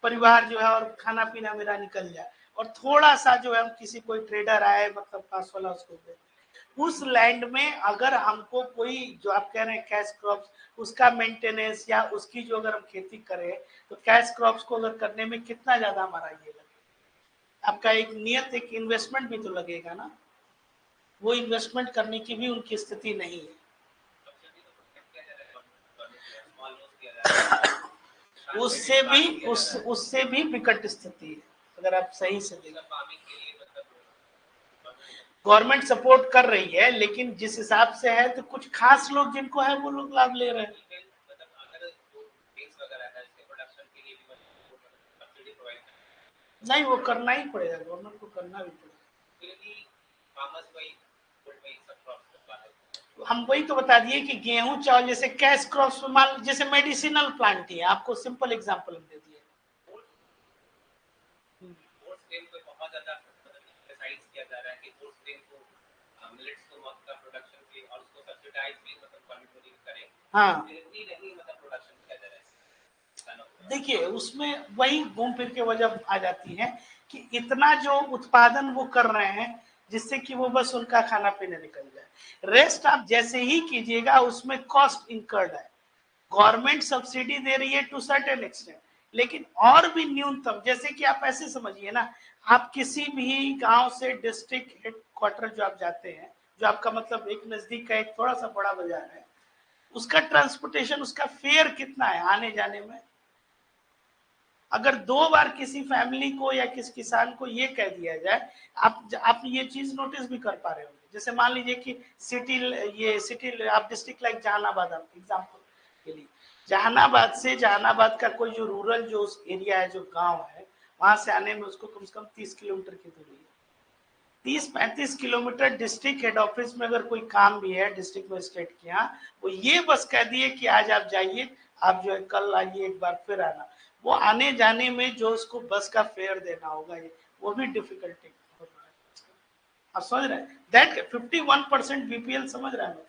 परिवार जो है और खाना पीना मेरा निकल जाए, और थोड़ा सा जो है हम किसी कोई ट्रेडर आए मतलब पास वाला उसको दे, उस लैंड में अगर हमको कोई जो आप कह रहे हैं कैश क्रॉप्स, उसका मेंटेनेंस या उसकी जो अगर हम खेती करें, तो कैश क्रॉप्स को अगर करने में कितना ज्यादा हमारा ये लगेगा, आपका एक नियत एक इन्वेस्टमेंट भी तो लगेगा ना। वो इन्वेस्टमेंट करने की भी उनकी स्थिति नहीं है। उससे भी विकट स्थिति है अगर आप सही से देखें। गवर्नमेंट सपोर्ट कर रही है, लेकिन जिस हिसाब से है तो कुछ खास लोग जिनको है वो लोग लाभ ले रहे हैं। नहीं, वो करना ही पड़ेगा, गवर्नमेंट को करना भी पड़ेगा। हम वही तो बता दिए कि गेहूं चावल जैसे कैश क्रॉप्स में मान, जैसे मेडिसिनल प्लांट ही है, आपको सिंपल एग्जांपल दे दिए। हाँ, देखिए उसमें वही घूम फिर के वजह आ जाती है कि इतना जो उत्पादन वो कर रहे हैं जिससे कि वो बस उनका खाना पीने निकल जाए। रेस्ट आप जैसे ही कीजिएगा उसमें कॉस्ट इंकर्ड है। गवर्नमेंट सब्सिडी दे रही है टू सर्टेन एक्सटेंट, लेकिन और भी न्यूनतम, जैसे कि आप ऐसे समझिए ना, आप किसी भी गांव से डिस्ट्रिक्ट हेडक्वार्टर जो आप जाते हैं, जो आपका मतलब एक नजदीक का एक थोड़ा सा बड़ा बाजार है, उसका ट्रांसपोर्टेशन, उसका फेयर कितना है आने जाने में। अगर 2 बार किसी फैमिली को या किसी किसान को ये कह दिया जाए, आप ये चीज नोटिस भी कर पा रहे होंगे, जैसे मान लीजिए कि सिटी आप डिस्ट्रिक्ट लाइक जहानाबाद, आप एग्जांपल के लिए, जहानाबाद का कोई जो रूरल जो एरिया है, जो गांव है, वहां से आने में उसको कम से कम 30 किलोमीटर की दूरी है। 30-35 किलोमीटर डिस्ट्रिक्ट हेड ऑफिस में अगर कोई काम भी है डिस्ट्रिक्ट मजिस्ट्रेट के यहाँ, वो ये बस कह दिए कि आज आप जाइए, आप जो है कल आइए, एक बार फिर आना, वो आने जाने में जो उसको बस का फेयर देना होगा, ये वो भी डिफिकल्टी हो रहा है। आप समझ रहे हैं दैट 51% बीपीएल, समझ रहे हैं मतलब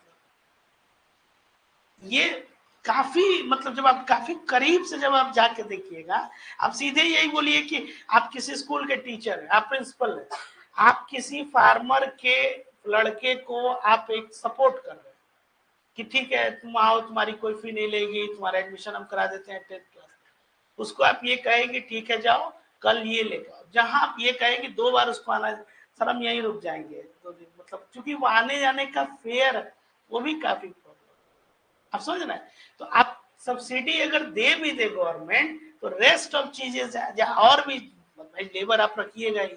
ये काफी, मतलब जब आप काफी करीब से जब आप जाके देखिएगा, आप सीधे यही बोलिए कि आप किसी स्कूल के टीचर हैं, आप प्रिंसिपल हैं, आप किसी फार्मर के लड़के को आप एक सपोर्ट कर रहे हैं कि ठीक है तुम आओ, तुम्हारी कोई फी नहीं लेगी, तुम्हारा एडमिशन हम करा देते हैं 10th क्लास, उसको आप ये कहेंगे ठीक है जाओ कल ये लेकर आओ, जहां आप ये कहेंगे 2 बार उसको आना, सर हम यहीं रुक जाएंगे 2 दिन, मतलब क्योंकि वो आने जाने का फेयर वो भी काफी प्रॉब्लम। आप समझ रहे हैं, तो आप सब्सिडी अगर दे भी दे गवर्नमेंट, तो रेस्ट ऑफ चीजें और भी, भाई लेबर आप रखिएगा ही,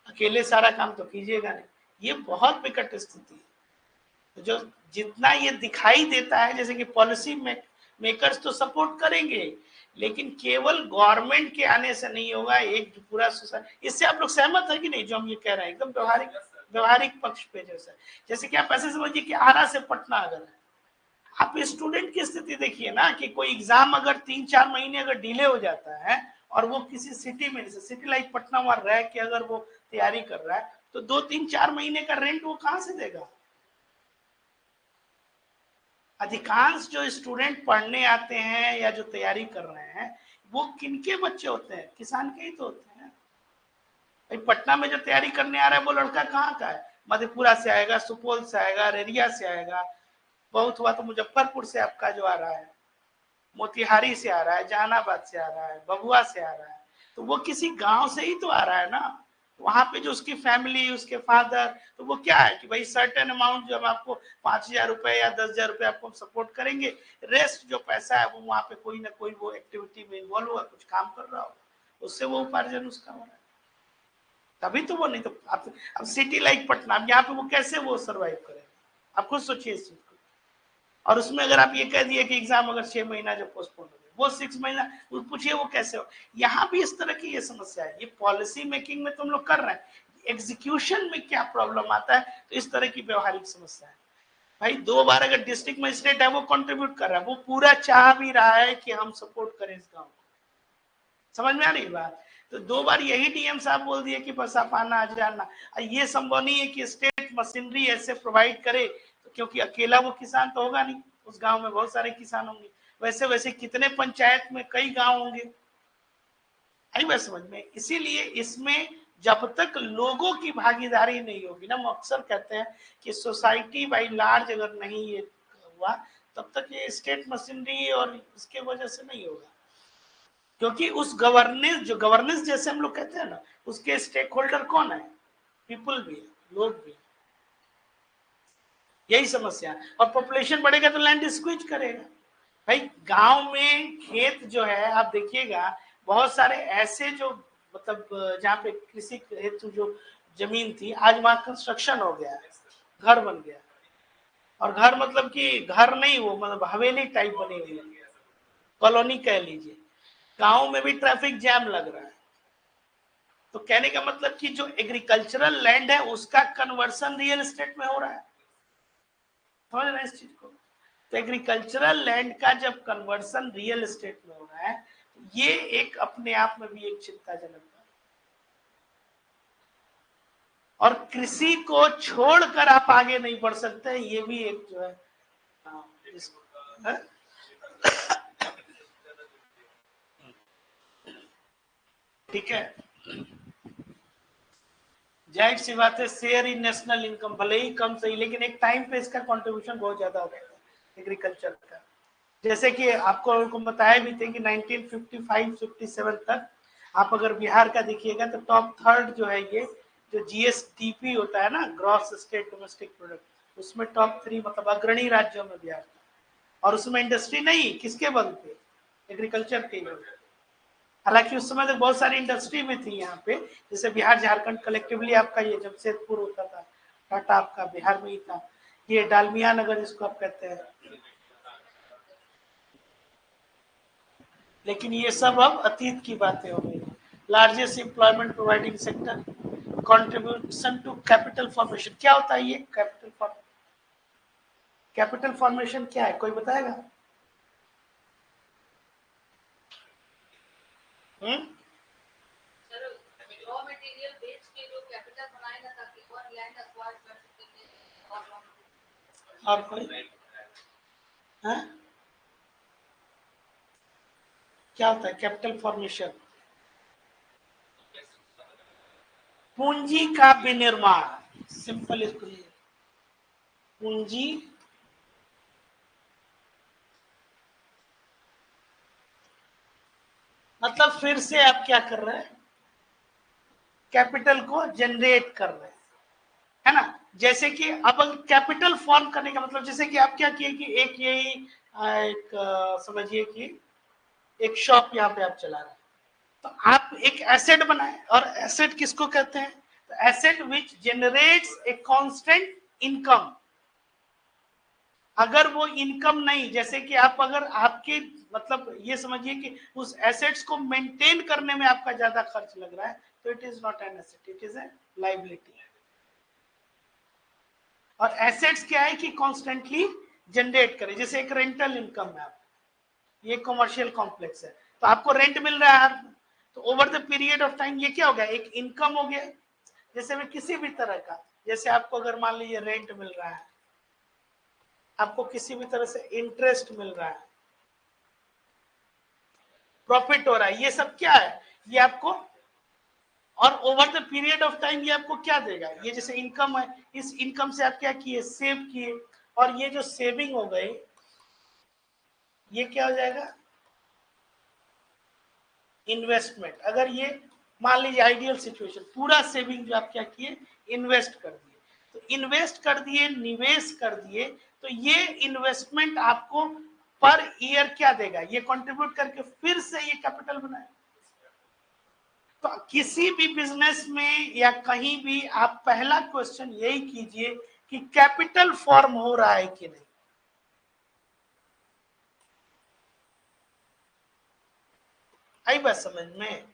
अकेले सारा काम तो कीजिएगा नहीं, ये बहुत विकट स्थिति है। तो जो जितना ये दिखाई देता है, जैसे कि पॉलिसी मेकर्स तो सपोर्ट करेंगे, लेकिन केवल गवर्नमेंट के आने से नहीं होगा, एक पूरा सोसाइटी, इससे आप लोग सहमत है कि नहीं जो हम ये कह रहे हैं, एकदम व्यवहारिक पक्ष पे, जैसे कि आप ऐसे समझिए कि आरा से पटना अगर है, आप स्टूडेंट की स्थिति देखिए ना, कि कोई एग्जाम अगर 3-4 महीने अगर डिले हो जाता है, और वो किसी सिटी में, जैसे सिटी लाइक पटना वहां रह के अगर वो तैयारी कर रहा है, तो 2-3-4 महीने का रेंट वो कहां से देगा। अधिकांश जो स्टूडेंट पढ़ने आते हैं या जो तैयारी कर रहे हैं, वो किनके बच्चे होते हैं, किसान के ही तो होते हैं। भाई पटना में जो तैयारी करने आ रहा है वो लड़का कहाँ का है, मधेपुरा से आएगा, सुपौल से आएगा, अररिया से आएगा, बहुत हुआ तो मुजफ्फरपुर से आपका जो आ रहा है, मोतिहारी से आ रहा है, जहानाबाद से आ रहा है, भभुआ से आ रहा है, तो वो किसी गांव से ही तो आ रहा है ना। वहां पे जो उसकी फैमिली, उसके फादर, तो वो क्या है कि भाई सर्टेन अमाउंट जब आपको 5,000 रुपए या 10,000 रुपए आपको सपोर्ट करेंगे, रेस्ट जो पैसा है वो वहां पे कोई ना कोई वो एक्टिविटी में इन्वॉल्व हुआ, कुछ काम कर रहा होगा, उससे वो उपार्जन उसका हो रहा है, तभी तो वो, नहीं तो आप अब सिटी लाइक पटना, अब यहाँ पे वो कैसे वो सर्वाइव करेगा, आप खुद सोचिए इस चीज को। और उसमें अगर आप ये कह दिए कि एग्जाम अगर 6 महीना जो पोस्टपोन हो गए, वो 6 महीना, पूछिए वो कैसे हो। यहाँ भी इस तरह की ये समस्या है, ये पॉलिसी मेकिंग में तुम लोग कर रहे हैं, एग्जीक्यूशन में क्या प्रॉब्लम आता है, तो इस तरह की व्यवहारिक समस्या है। भाई 2 बार अगर डिस्ट्रिक्ट मजिस्ट्रेट है वो कंट्रीब्यूट कर रहा है, वो पूरा चाह भी रहा है कि हम सपोर्ट करें इस गांव को, समझ में आ रही बात। तो 2 बार यही डीएम साहब बोल दिए कि बस आप आना जाना, ये संभव नहीं है कि स्टेट मशीनरी ऐसे प्रोवाइड करे, क्योंकि अकेला वो किसान तो होगा नहीं, उस गांव में बहुत सारे किसान होंगे, वैसे वैसे कितने पंचायत में कई गांव होंगे, आई बात समझ में। इसीलिए इसमें जब तक लोगों की भागीदारी नहीं होगी ना, हम अक्सर कहते हैं कि सोसाइटी बाई लार्ज अगर नहीं ये हुआ, तब तक ये स्टेट मशीनरी और इसके वजह से नहीं होगा, क्योंकि उस गवर्नेंस जैसे हम लोग कहते हैं ना, उसके स्टेक होल्डर कौन है, पीपल भी है, लोग भी है। यही समस्या। और पॉपुलेशन बढ़ेगा तो लैंड स्क्वीज करेगा। भाई गांव में खेत जो है आप देखिएगा, बहुत सारे ऐसे जो मतलब जहाँ पे कृषि हेतु जो जमीन थी, आज वहां कंस्ट्रक्शन हो गया, घर बन गया। और घर मतलब कि घर नहीं, वो मतलब हवेली टाइप बनी हुई है, कॉलोनी कह लीजिए। गांव में भी ट्रैफिक जैम लग रहा है। तो कहने का मतलब कि जो एग्रीकल्चरल लैंड है उसका कन्वर्सन रियल एस्टेट में हो रहा है। समझ रहे हैं इस चीज को? तो एग्रीकल्चरल लैंड का जब कन्वर्सन रियल एस्टेट में हो रहा है, ये एक अपने आप में भी एक चिंताजनक है। और कृषि को छोड़कर आप आगे नहीं बढ़ सकते, ये भी एक जो है है? ठीक है, जाहिर सी बात है शेयर इन नेशनल इनकम भले ही कम सही, लेकिन एक टाइम पे इसका कंट्रीब्यूशन बहुत ज्यादा हो गया था एग्रीकल्चर का। जैसे कि आपको बताया भी थे कि 1955-57 तक आप अगर बिहार का देखिएगा तो टॉप थर्ड जो है ये जो जीएसडीपी होता है ना, ग्रॉस स्टेट डोमेस्टिक प्रोडक्ट, उसमें टॉप 3 मतलब अग्रणी राज्यों में बिहार था। और उसमें इंडस्ट्री नहीं, किसके बल पे? एग्रीकल्चर के बल पे। हालांकि उस समय तक बहुत सारी इंडस्ट्री भी थी यहाँ पे, जैसे बिहार झारखंड कलेक्टिवली आपका ये जमशेदपुर होता था, टाटा आपका बिहार में ही था, ये डालमिया नगर जिसको आप कहते हैं। लेकिन ये सब अब अतीत की बातें हो गई। Largest employment providing sector, contribution to capital formation. क्या होता है ये कैपिटल फॉर्मेशन क्या है, कोई बताएगा? हम्म, रॉ मटेरियल बेच के जो कैपिटल बनाए ना ताकि और लैंड एक्वायर कर सके। और कोई? हाँ? क्या होता है कैपिटल फॉर्मेशन? पूंजी का विनिर्माण, सिंपल इसको, पूंजी मतलब फिर से आप क्या कर रहे हैं, कैपिटल को जनरेट कर रहे हैं, है ना? जैसे कि अब कैपिटल फॉर्म करने का मतलब, जैसे कि आप क्या किए कि एक यही एक समझिए कि एक शॉप यहाँ पे आप चला रहे हैं, तो आप एक एसेट बनाए। और एसेट किसको कहते हैं? तो asset which generates a constant income. अगर वो इनकम नहीं, जैसे कि आप अगर आपके मतलब ये समझिए कि उस एसेट्स को मेंटेन करने में आपका ज्यादा खर्च लग रहा है, तो it is not an asset, it is a liability. और एसेट्स क्या है कि कॉन्स्टेंटली जनरेट करे, जैसे एक रेंटल इनकम है, आप ये कमर्शियल कॉम्प्लेक्स है तो आपको रेंट मिल रहा है, तो over the period of time ये क्या हो गया, एक इनकम हो गया। जैसे मैं किसी भी तरह का, जैसे आपको अगर मान लीजिए रेंट मिल रहा है, आपको किसी भी तरह से इंटरेस्ट मिल रहा है, प्रॉफिट हो रहा है, ये सब क्या है, ये आपको, और over the period of time ये आपको क्या देगा, ये जैसे इनकम है, इस इनकम से आप क्या किए, सेव किए। और ये जो सेविंग हो गई, ये क्या हो जाएगा, इन्वेस्टमेंट। अगर ये मान लीजिए आइडियल सिचुएशन, पूरा सेविंग जो आप क्या किए, इन्वेस्ट कर दिए, तो इन्वेस्ट कर दिए, निवेश कर दिए, तो ये इन्वेस्टमेंट आपको पर ईयर क्या देगा, ये कंट्रीब्यूट करके फिर से ये कैपिटल बनाए। तो किसी भी बिजनेस में या कहीं भी आप पहला क्वेश्चन यही कीजिए कि कैपिटल फॉर्म हो रहा है कि नहीं। आई बात समझ में?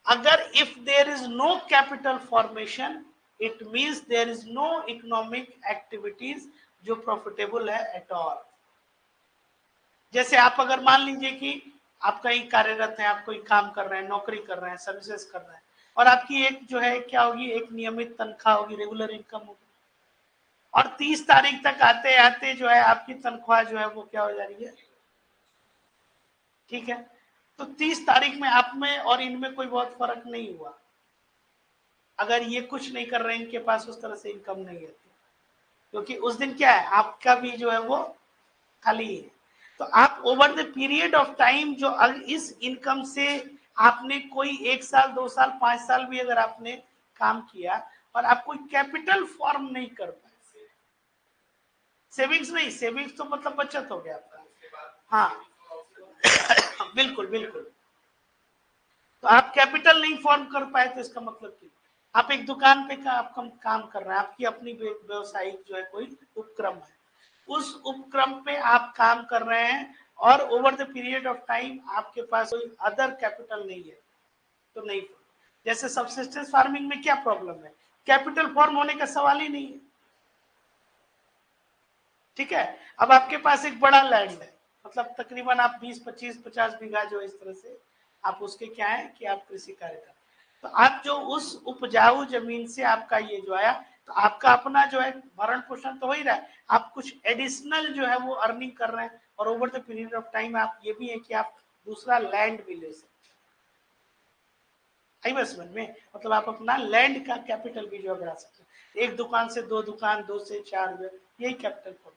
अगर if there is no capital formation, it means there is no economic activities जो प्रॉफिटेबल है एट ऑल। जैसे आप अगर मान लीजिए कि आप कहीं कार्यरत हैं, आप कोई काम कर रहे हैं, नौकरी कर रहे हैं, सर्विसेज कर रहे हैं, और आपकी एक जो है क्या होगी, एक नियमित तनख्वाह होगी, रेगुलर इनकम होगी। और 30 तारीख तक आते आते जो है आपकी तनख्वाह जो है वो क्या हो जा रही है, ठीक है। तो 30 तारीख में आप में और इनमें कोई बहुत फर्क नहीं हुआ, अगर ये कुछ नहीं कर रहे हैं, इनके पास उस तरह से इनकम नहीं है, क्योंकि उस दिन क्या है, आपका भी जो है वो खाली है। तो आप over the period of time जो इस इनकम से आपने कोई 1 साल 2 साल 5 साल भी अगर आपने काम किया और आप कोई कैपिटल फॉर्म नहीं कर पाए, सेविंग्स नहीं, सेविंग्स तो मतलब बचत हो गया आपका। हाँ बिल्कुल बिल्कुल। तो आप कैपिटल नहीं फॉर्म कर पाए तो इसका मतलब क्या? आप एक दुकान पे का आप काम कर रहे हैं, आपकी अपनी व्यवसायिक जो है कोई उपक्रम है, उस उपक्रम पे आप काम कर रहे हैं और over the period of time आपके पास कोई अदर कैपिटल नहीं है तो नहीं। जैसे सबसिस्टेंस फार्मिंग में क्या प्रॉब्लम है, कैपिटल फॉर्म होने का सवाल ही नहीं है। ठीक है, अब आपके पास एक बड़ा लैंड है, मतलब तकरीबन आप 20 25 50 बीघा जो इस तरह से आप उसके क्या है कि आप कृषि कार्य कर, तो आप जो उस उपजाऊ जमीन से आपका ये जो आया, तो आपका अपना जो है भरण पोषण तो हो ही रहा है, आप कुछ एडिशनल जो है वो अर्निंग कर रहे हैं, और over the period of time आप ये भी है कि आप दूसरा लैंड भी ले सकते हैं। समझ में, मतलब आप अपना लैंड का कैपिटल भी जो बढ़ा सकते हैं, एक दुकान से 2 दुकान, 2 से 4, यही कैपिटल फॉर्मेशन।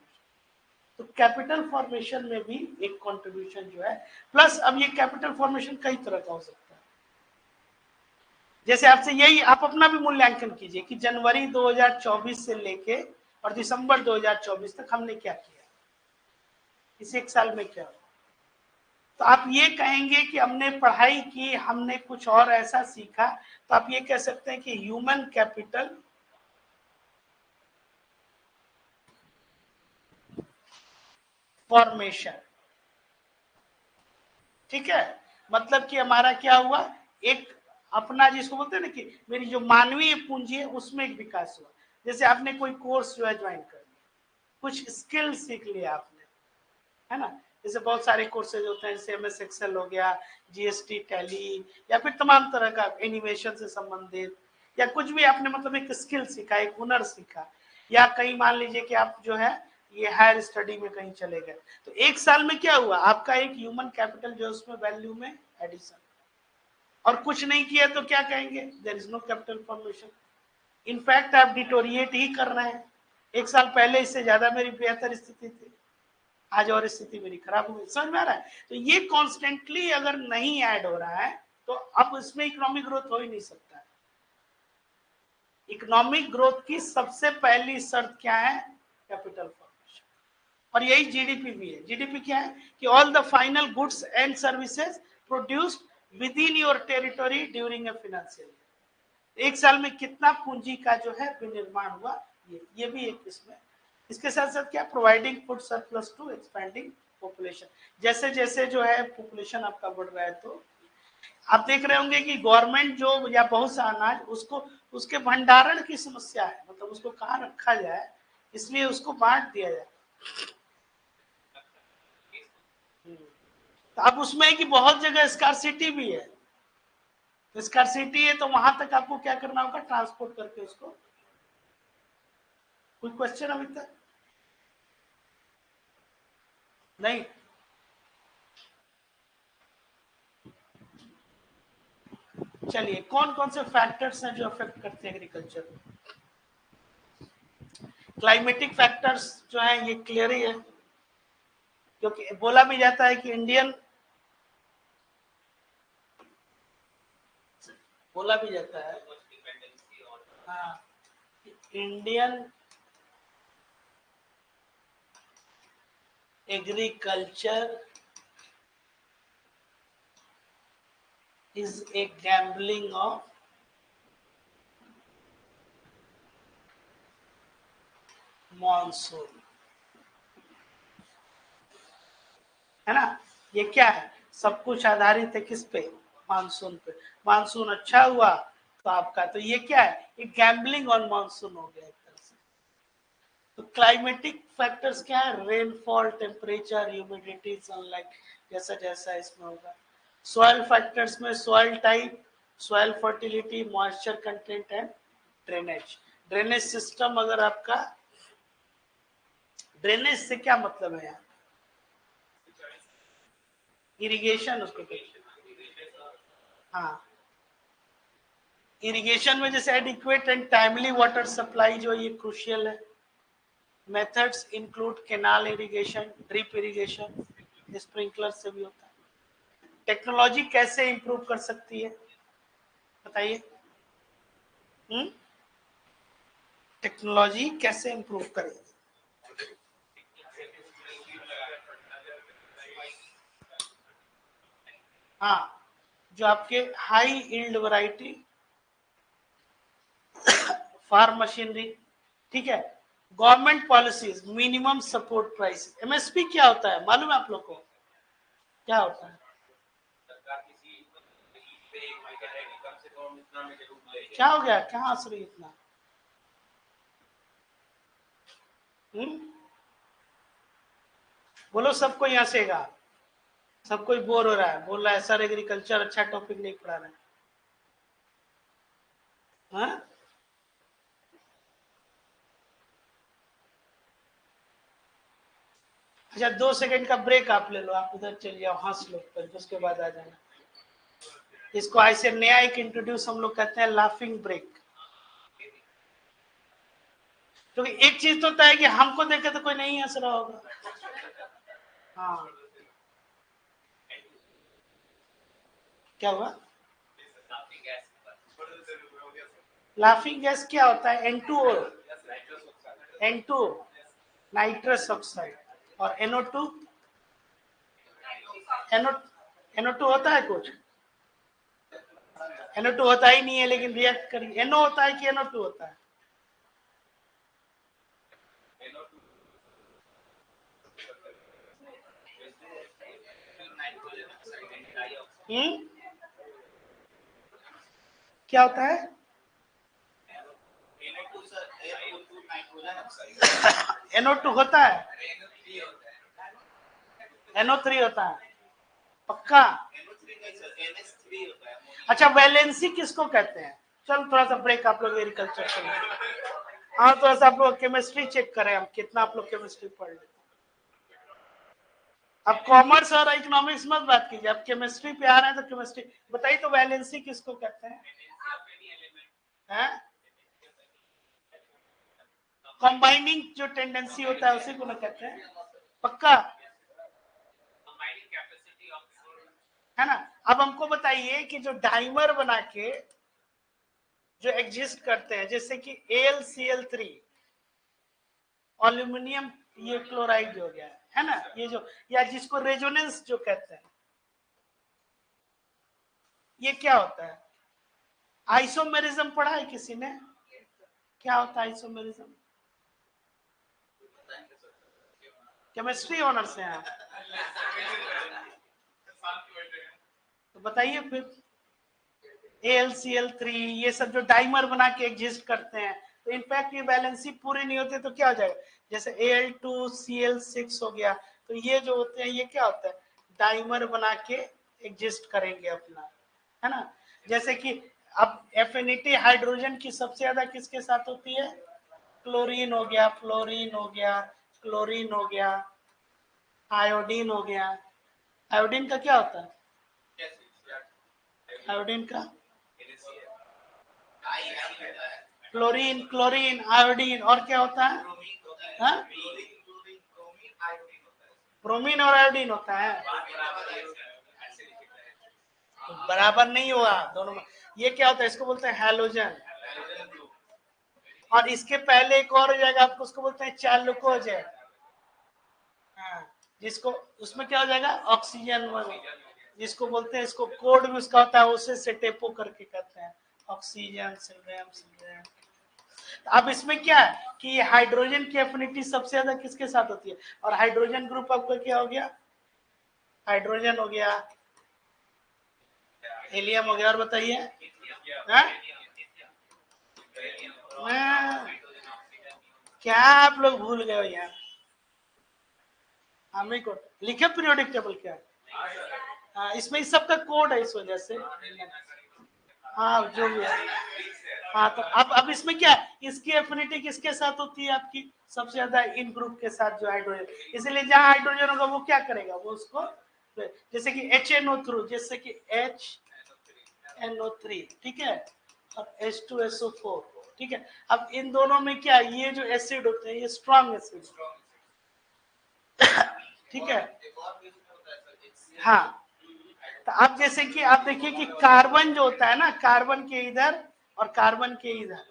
तो कैपिटल फॉर्मेशन में भी एक कंट्रीब्यूशन जो है, प्लस अब ये कैपिटल फॉर्मेशन कई तरह का हो सकता है। जैसे आपसे यही आप अपना भी मूल्यांकन कीजिए कि जनवरी 2024 से लेके और दिसंबर 2024 तक हमने क्या किया, इस एक साल में क्या हुआ। तो आप ये कहेंगे कि हमने पढ़ाई की, हमने कुछ और ऐसा सीखा, तो आप ये कह सकते हैं कि ह्यूमन कैपिटल फॉर्मेशन। ठीक है, मतलब कि हमारा क्या हुआ, एक अपना जिसको बोलते हैं ना कि मेरी जो मानवीय पूंजी है उसमें एक विकास हुआ। जैसे आपने कोई कोर्स जो है ज्वाइन कर लिया, कुछ स्किल सीख लिया आपने, है ना, जैसे बहुत सारे कोर्सेज होते हैं, जैसे MS एक्सेल हो गया, GST टैली, या फिर तमाम तरह का एनिमेशन से संबंधित, या कुछ भी आपने मतलब एक स्किल सीखा, एक हुनर सीखा, या कहीं मान लीजिए कि आप जो है ये हायर स्टडी में कहीं चले गए, तो एक साल में क्या हुआ, आपका एक ह्यूमन कैपिटल जो है उसमें वैल्यू में एडिशन। और कुछ नहीं किया तो क्या कहेंगे, there is no capital formation, in fact आप डिटोरिएट ही कर रहे हैं। एक साल पहले इससे ज्यादा मेरी बेहतर स्थिति थी, आज और स्थिति मेरी खराब हो गई। समझ में आ रहा है, तो ये कॉन्स्टेंटली अगर नहीं ऐड हो रहा है तो अब इसमें इकोनॉमिक ग्रोथ हो ही नहीं सकता है। इकोनॉमिक ग्रोथ की सबसे पहली शर्त क्या है, कैपिटल फॉर्मेशन। और यही जीडीपी भी है। जीडीपी क्या है कि all the final goods and services produced with in your territory during a financial year. एक साल में कितना पूंजी का जो है विनिर्माण हुआ, ये भी एक इसमें। इसके साथ साथ क्या, providing food surplus to expanding population. जैसे जैसे जो है पॉपुलेशन आपका बढ़ रहा है, तो आप देख रहे होंगे कि गवर्नमेंट जो या बहुत सा अनाज उसको उसके भंडारण की समस्या है, मतलब उसको कहाँ रखा जाए, इसलिए उसको बांट दिया जाए। तो अब उसमें है कि बहुत जगह स्कार्सिटी भी है, तो स्कार्सिटी है तो वहां तक आपको क्या करना होगा, ट्रांसपोर्ट करके उसको। कोई क्वेश्चन अभी तक नहीं? चलिए, कौन कौन से फैक्टर्स हैं जो अफेक्ट करते हैं एग्रीकल्चर को। क्लाइमेटिक फैक्टर्स जो है ये क्लियर ही है, क्योंकि बोला भी जाता है कि बोला भी जाता है, हाँ, Indian agriculture is a gambling of monsoon, है ना। ये क्या है, सब कुछ आधारित है किस पे, मानसून पे। मानसून अच्छा हुआ तो आपका, तो ये क्या है, ये गैम्बलिंग ऑन मानसून हो गया एक तरह से। तो क्लाइमेटिक फैक्टर्स क्या है, रेनफॉल, टेम्परेचर, ह्यूमिडिटी, सनलाइट, जैसा जैसा इसमें होगा। सॉइल फैक्टर्स में soil type, soil fertility, moisture content and drainage. Drainage system, अगर आपका ड्रेनेज से क्या मतलब है यहाँ, इरिगेशन उसको कहते हैं। हाँ, इरिगेशन में जैसे adequate and timely water supply जो ये क्रूशियल है। Methods include canal irrigation, drip irrigation, sprinkler से भी होता है। टेक्नोलॉजी कैसे इंप्रूव कर सकती है, बताइए। टेक्नोलॉजी कैसे इंप्रूव करेगी, हाँ, जो आपके high yield variety farm machinery, ठीक है। Government policies, minimum support price, MSP क्या होता है मालूम है आप लोग को, क्या होता है? क्या हो गया, क्या हंस रही इतना? बोलो, सबको यहाँ सेगा, सब कोई बोर हो रहा है, बोल रहा है सर एग्रीकल्चर अच्छा टॉपिक नहीं पढ़ा रहे हैं। हाँ? अच्छा 2 सेकंड का ब्रेक आप ले लो, आप उधर चल जाओ, हंस लो, फिर उसके बाद आ जाना। इसको ऐसे नया एक इंट्रोड्यूस हम लोग कहते हैं लाफिंग ब्रेक। क्योंकि एक चीज तो होता है कि हमको देखे तो कोई नहीं हंस रहा होगा। हाँ, क्या हुआ? लाफिंग गैस क्या होता है? N2O, N2O नाइट्रस ऑक्साइड, और NO2, NO2 होता है कुछ? NO2 होता ही नहीं है, लेकिन रिएक्ट करिए, NO होता है कि NO2 होता है? क्या होता है? NO2 होता है, NO3 होता है, पक्का? अच्छा, वैलेंसी किसको कहते हैं? चल थोड़ा सा ब्रेक, आप लोग एग्रीकल्चर से, हाँ थोड़ा सा आप लोग केमिस्ट्री चेक करें, हम कितना आप लोग केमिस्ट्री पढ़ लेते। अब कॉमर्स और इकोनॉमिक्स मत बात कीजिए, अब केमिस्ट्री पे आ रहे हैं तो केमिस्ट्री बताइए, तो वैलेंसी किसको कहते हैं? कंबाइनिंग जो टेंडेंसी होता है उसी को ना कहते हैं, पक्का है ना? अब हमको बताइए कि जो डाइमर बना के जो एग्जिस्ट करते हैं, जैसे कि AlCl3 एल्यूमिनियम, ये क्लोराइड हो गया है ना, ये जो, या जिसको रेजोनेंस जो कहते हैं, ये क्या होता है? आइसोमेरिज्म पढ़ा है किसी ने? क्या होता है आइसोमेरिज्म? केमिस्ट्री ऑनर से हैं, तो बताइए फिर। AlCl3 ये सब जो डाइमर बना के एग्जिस्ट करते हैं, तो इनफैक्ट ये बैलेंसी पूरी नहीं होती, तो क्या हो जाएगा? जैसे Al2Cl6 हो गया, तो ये जो होते हैं ये क्या होता है? डाइमर बना के एग्जिस्ट करेंगे अपना, है ना? जैसे कि अब एफिनिटी हाइड्रोजन की सबसे ज्यादा किसके साथ होती है? क्लोरीन हो गया, फ्लोरीन हो गया, क्लोरीन हो गया, आयोडीन हो गया। आयोडीन का क्या होता है? आयोडीन का क्लोरीन, क्लोरीन, आयोडीन, और क्या होता है? हाँ? ब्रोमीन और आयोडीन होता है, तो बराबर नहीं हुआ दोनों में। ये क्या होता है? इसको बोलते हैं हैलोजन, और इसके पहले एक और हो जाएगा, आपको उसको बोलते हैं चालुकोजेन। हाँ, जिसको उसमें क्या हो जाएगा? ऑक्सीजन, जिसको बोलते हैं, इसको कोड भी उसका होता है, उसे से टेपो करके कहते हैं ऑक्सीजन सिल्वेम सिल्वेम। अब इसमें क्या है कि हाइड्रोजन की एफिनिटी सबसे ज्यादा किसके साथ होती है? और हाइड्रोजन ग्रुप आपका क्या हो गया? हाइड्रोजन हो गया, हीलियम हो गया, और बताइए। क्या आप लोग भूल गए हो यार? हमें को लिखे पीरियोडिक टेबल क्या है? हाँ, इसमें इस सबका कोड है, इस वजह से। हाँ, जो भी है। हाँ, तो अब इसमें क्या है? इसकी एफिनिटी किसके साथ होती है आपकी? सबसे ज्यादा इन ग्रुप के साथ, जो हाइड्रोजन, इसलिए जहां हाइड्रोजन होगा वो क्या करेगा? वो उसको, जैसे कि HNO3, जैसे कि HNO3, ठीक है, और H2SO4, ठीक है। अब इन दोनों में क्या, ये जो एसिड होते हैं ये स्ट्रॉन्ग एसिड, ठीक है। हाँ, तो अब जैसे कि आप देखिए कि कार्बन जो होता है ना, कार्बन के इधर और कार्बन के इधर,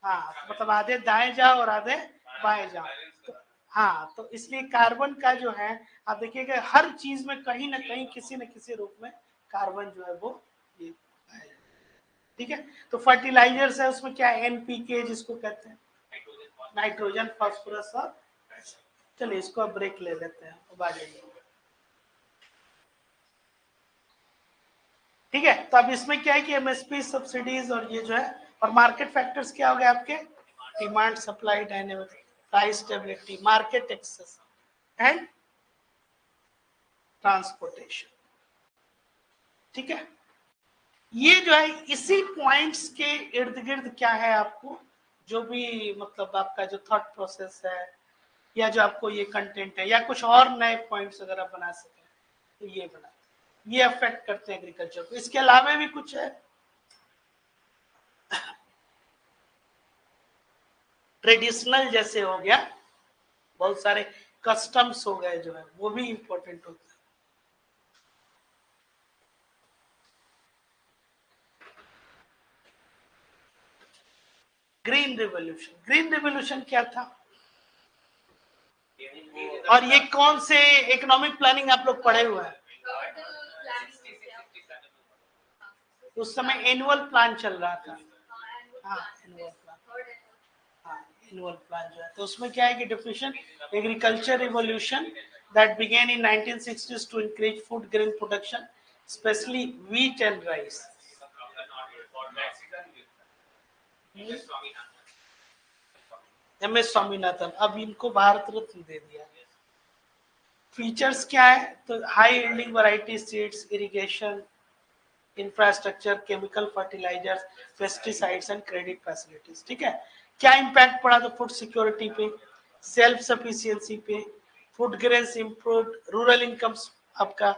हाँ, मतलब आधे दाएं जाओ और आधे बाएं जाओ, तो हाँ, तो इसलिए कार्बन का जो है, आप देखिएगा हर चीज में कहीं ना कहीं किसी न किसी रूप में कार्बन जो है वो ये पाया जाता है। ठीक है, तो फर्टिलाइजर्स है उसमें क्या है, एनपीके जिसको कहते हैं, नाइट्रोजन, फास्फोरस और, चलिए इसको अब ब्रेक ले लेते हैं, अब आ जाइए। ठीक है, तो अब इसमें क्या है कि एमएसपी सब्सिडीज और ये जो है, और मार्केट फैक्टर्स क्या हो गए आपके, demand, supply dynamics, price stability, market access and transportation. ठीक है, ये जो है इसी पॉइंट्स के इर्द गिर्द क्या है, आपको जो भी मतलब आपका जो थॉट प्रोसेस है या जो आपको ये कंटेंट है या कुछ और नए पॉइंट्स अगर आप बना सकें तो ये बना, ये अफेक्ट करते हैं एग्रीकल्चर को। इसके अलावा भी कुछ है, ट्रेडिशनल जैसे हो गया, बहुत सारे कस्टम्स हो गए जो है वो भी इंपॉर्टेंट होते हैं। ग्रीन रिवॉल्यूशन, ग्रीन रिवॉल्यूशन क्या था, और ये कौन से इकोनॉमिक प्लानिंग आप लोग पढ़े हुए हैं, उस समय एनुअल प्लान चल रहा था। हाँ, एनुअल प्लान, हाँ एनुअल प्लान जो है, तो उसमें क्या है कि definition, agriculture revolution that began in 1960s to increase food grain production, especially wheat and rice. MS Swaminathan, अब इनको भारत रत्न दे दिया। फीचर्स क्या है, तो high yielding variety seeds, irrigation infrastructure, chemical fertilisers, pesticides and credit facilities. ठीक है, क्या इंपैक्ट पड़ा, तो फूड सिक्योरिटी पे, सेल्फ सफिशिएंसी पे, food grains improved, rural incomes आपका,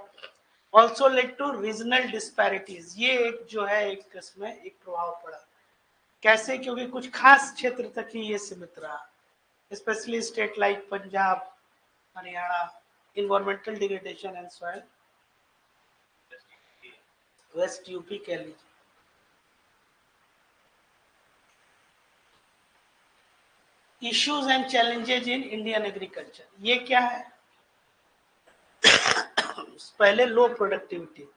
also led to regional disparities. ये एक जो है एक इसमें एक प्रभाव पड़ा, कैसे, क्योंकि कुछ खास क्षेत्र तक ही ये सीमित रहा, specially state like Punjab, Haryana, environmental degradation and soil, west UP कह लीजिए। Issues and challenges in Indian agriculture, ये क्या है, पहले low productivity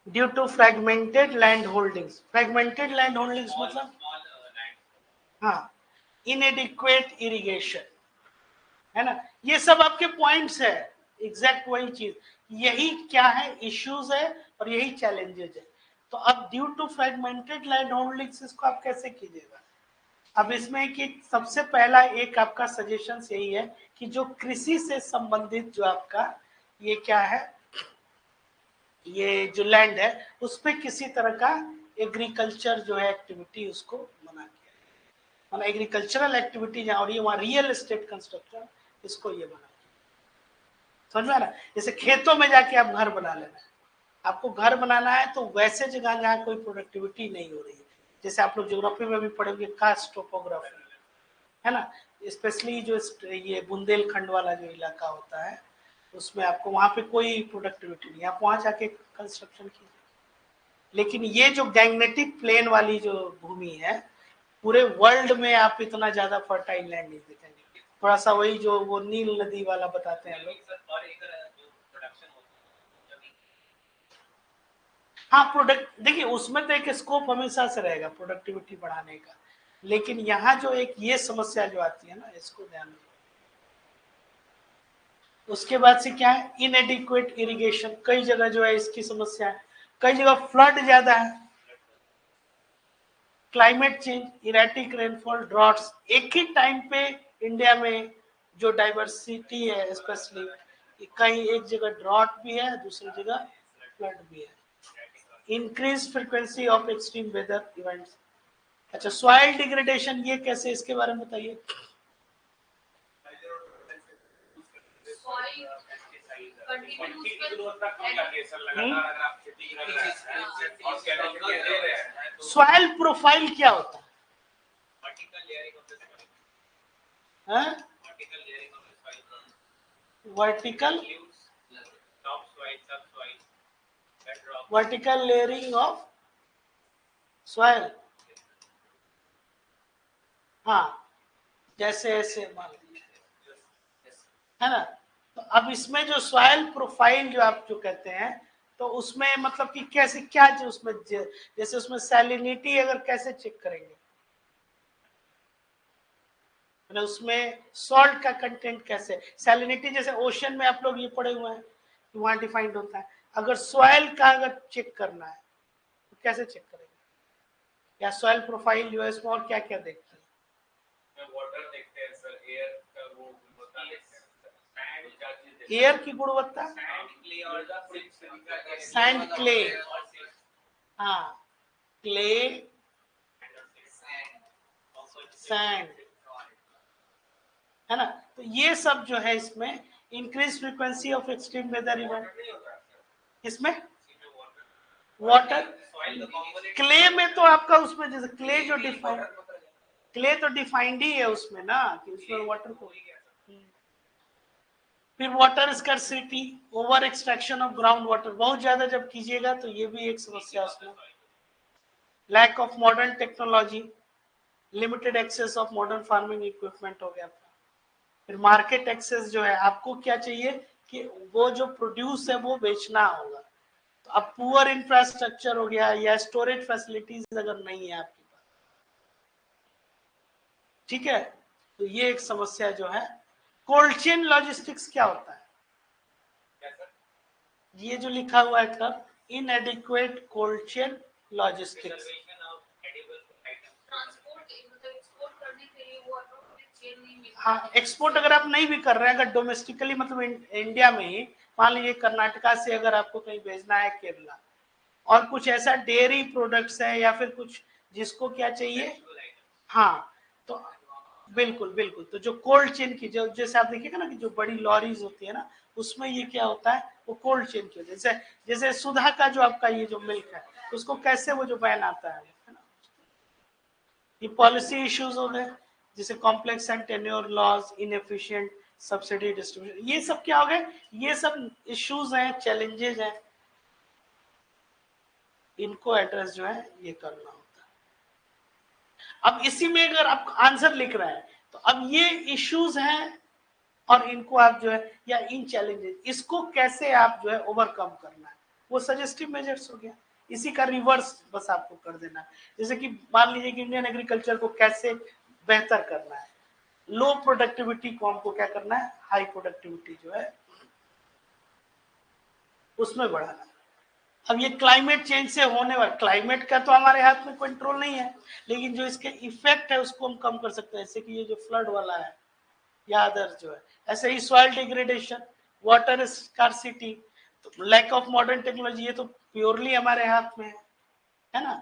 due to fragmented land holdings, fragmented land holdings मतलब, हाँ, इनएडिक्वेट इरिगेशन, है ना, ये सब आपके पॉइंट्स है, एग्जैक्ट वही चीज, यही क्या है, इश्यूज है और यही चैलेंजेज है। तो अब due to fragmented land holdings इसको आप कैसे कीजिएगा, अब इसमें कि सबसे पहला एक आपका सजेशन यही है कि जो कृषि से संबंधित जो आपका ये क्या है, ये जो लैंड है उस पर किसी तरह का एग्रीकल्चर जो है एक्टिविटी उसको मना किया, मतलब एग्रीकल्चरल एक्टिविटी जहाँ हो रही है वहाँ रियल एस्टेट कंस्ट्रक्शन इसको ये मना किया। समझ में आ रहा, जैसे खेतों में जाके आप घर बना लेना, आपको घर बनाना है तो वैसे जगह जहाँ कोई प्रोडक्टिविटी नहीं हो रही है, जैसे आप लोग ज्योग्राफी में भी पढ़ेंगे कास्ट टोपोग्राफी, है ना, स्पेशली जो ये बुंदेलखंड वाला जो इलाका होता है उसमें आपको वहां पे कोई प्रोडक्टिविटी नहीं, आप वहां जाके कंस्ट्रक्शन कीजिए। लेकिन ये जो गैंगनेटिक प्लेन वाली जो भूमि है, पूरे वर्ल्ड में आप इतना ज्यादा फर्टाइल लैंड नहीं देखेंगे, थोड़ा सा वही जो वो नील नदी वाला बताते हैं लोग। हाँ, प्रोडक्ट देखिए उसमें तो एक स्कोप हमेशा से रहेगा प्रोडक्टिविटी बढ़ाने का, लेकिन यहाँ जो एक ये समस्या जो आती है ना, इसको ध्यान में, उसके बाद से क्या है, इनएडिक्वेट इरिगेशन, कई जगह जो है इसकी समस्या है, कई जगह फ्लड ज्यादा है, climate change, erratic rainfall, droughts, एक ही टाइम पे इंडिया में जो डाइवर्सिटी है, स्पेशली कहीं एक जगह ड्रॉट भी है, दूसरी जगह फ्लड भी है, increase frequency of extreme weather events. अच्छा, सॉइल डिग्रेडेशन ये कैसे, इसके बारे में बताइए। सॉइल प्रोफाइल क्या होता है, वर्टिकल लेयरिंग ऑफ सॉइल, हाँ, जैसे ऐसे मान लीजिए, है ना, तो अब इसमें जो सॉइल प्रोफाइल जो आप जो कहते हैं, तो उसमें मतलब कि कैसे क्या जो उसमें जैसे उसमें सैलिनिटी अगर कैसे चेक करेंगे, मतलब उसमें सॉल्ट का कंटेंट कैसे, सैलिनिटी जैसे ओशन में आप लोग ये पढ़े हुए हैं कि वहां डिफाइंड होता है, अगर सॉइल का अगर चेक करना है तो कैसे चेक करेंगे, या सॉइल प्रोफाइल जो है इसमें और क्या क्या देखते हैं? वाटर देखते हैं सर, एयर का वो गुणवत्ता देखते हैं सर, एयर की गुणवत्ता, सैंड क्ले, हाँ क्ले सैंड, है ना। तो ये सब जो है इसमें increase frequency of extreme weather event, इसमें वाटर, क्ले में तो आपका उसमें जैसे क्ले जो डिफाइन, क्ले तो डिफाइंड ही है उसमें ना कि उसमें वाटर को, फिर water scarcity, over extraction of ground water, बहुत ज्यादा जब कीजिएगा तो ये भी एक समस्या उसमें, lack of modern technology, limited access of modern farming equipment हो गया। फिर मार्केट एक्सेस जो है, आपको क्या चाहिए कि वो जो प्रोड्यूस है वो बेचना होगा, तो अब पुअर इंफ्रास्ट्रक्चर हो गया या स्टोरेज फैसिलिटीज अगर नहीं है आपके पास, ठीक है, तो ये एक समस्या जो है। कोल्ड चेन लॉजिस्टिक्स क्या होता है, ये जो लिखा हुआ है term, इनएडिक्वेट cold chain logistics, transport मतलब एक्सपोर्ट करने के लिए वो appropriate chain नहीं मिल हाँ एक्सपोर्ट अगर आप नहीं भी कर रहे हैं, अगर डोमेस्टिकली मतलब इंडिया में ही, मान लीजिए कर्नाटका से अगर आपको कहीं भेजना है केरला, और कुछ ऐसा डेयरी प्रोडक्ट्स है या फिर कुछ जिसको क्या चाहिए, हाँ तो बिल्कुल बिल्कुल, तो जो कोल्ड चेन की जो जैसे आप देखिएगा ना कि जो बड़ी लॉरीज होती है ना, उसमें ये क्या होता है, वो कोल्ड चेन की होती है, जैसे जैसे सुधा का जो आपका ये जो मिल्क है, उसको कैसे वो जो बैन आता है ना, ये पॉलिसी इश्यूज हो गए, जैसे complex and tenure laws, inefficient subsidy distribution, ये सब क्या हो गए, ये सब इश्यूज हैं, चैलेंजेस हैं, इनको एड्रेस जो है ये करना होता है। अब इसी में अगर आप आंसर लिख रहे हैं, तो अब ये इश्यूज हैं और इनको आप जो है या इन चैलेंजेस, इसको कैसे आप जो है ओवरकम करना है, वो सजेस्टिव मेजर्स हो गया, इसी का रिवर्स बस आपको कर देना है। जैसे कि मान लीजिए कि इंडियन एग्रीकल्चर को कैसे बेहतर करना है, लो प्रोडक्टिविटी को हमको क्या करना है, हाई प्रोडक्टिविटी जो है उसमें बढ़ाना है। अब ये क्लाइमेट चेंज से होने वाला, क्लाइमेट का तो हमारे हाथ में कंट्रोल नहीं है, लेकिन जो इसके इफेक्ट है उसको हम कम कर सकते हैं, जैसे कि ये जो फ्लड वाला है या अदर जो है, ऐसे ही सॉइल डिग्रेडेशन, वाटर स्कार्सिटी, तो लैक ऑफ मॉडर्न टेक्नोलॉजी, ये तो प्योरली हमारे हाथ में है ना।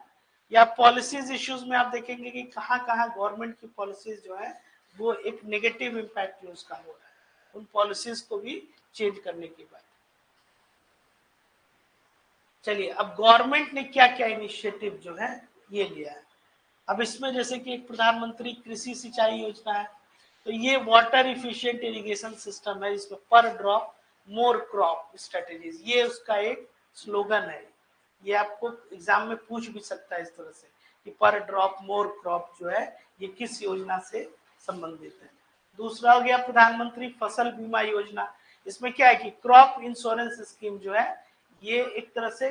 या पॉलिसीज इश्यूज में आप देखेंगे कि कहाँ कहाँ गवर्नमेंट की पॉलिसीज जो है वो एक नेगेटिव इम्पैक्ट जो उसका हो रहा है, उन पॉलिसीज को भी चेंज करने की बात। चलिए अब गवर्नमेंट ने क्या क्या इनिशिएटिव जो है ये लिया है, अब इसमें जैसे कि एक प्रधानमंत्री कृषि सिंचाई योजना है, तो ये वाटर इफिशिएंट इरिगेशन सिस्टम है, इसमें पर ड्रॉप मोर क्रॉप स्ट्रेटेजीज, ये उसका एक स्लोगन है, ये आपको एग्जाम में पूछ भी सकता है इस तरह से कि पर ड्रॉप मोर क्रॉप जो है ये किस योजना से संबंधित है। दूसरा हो गया प्रधानमंत्री फसल बीमा योजना, इसमें क्या है कि क्रॉप इंश्योरेंस स्कीम जो है ये एक तरह से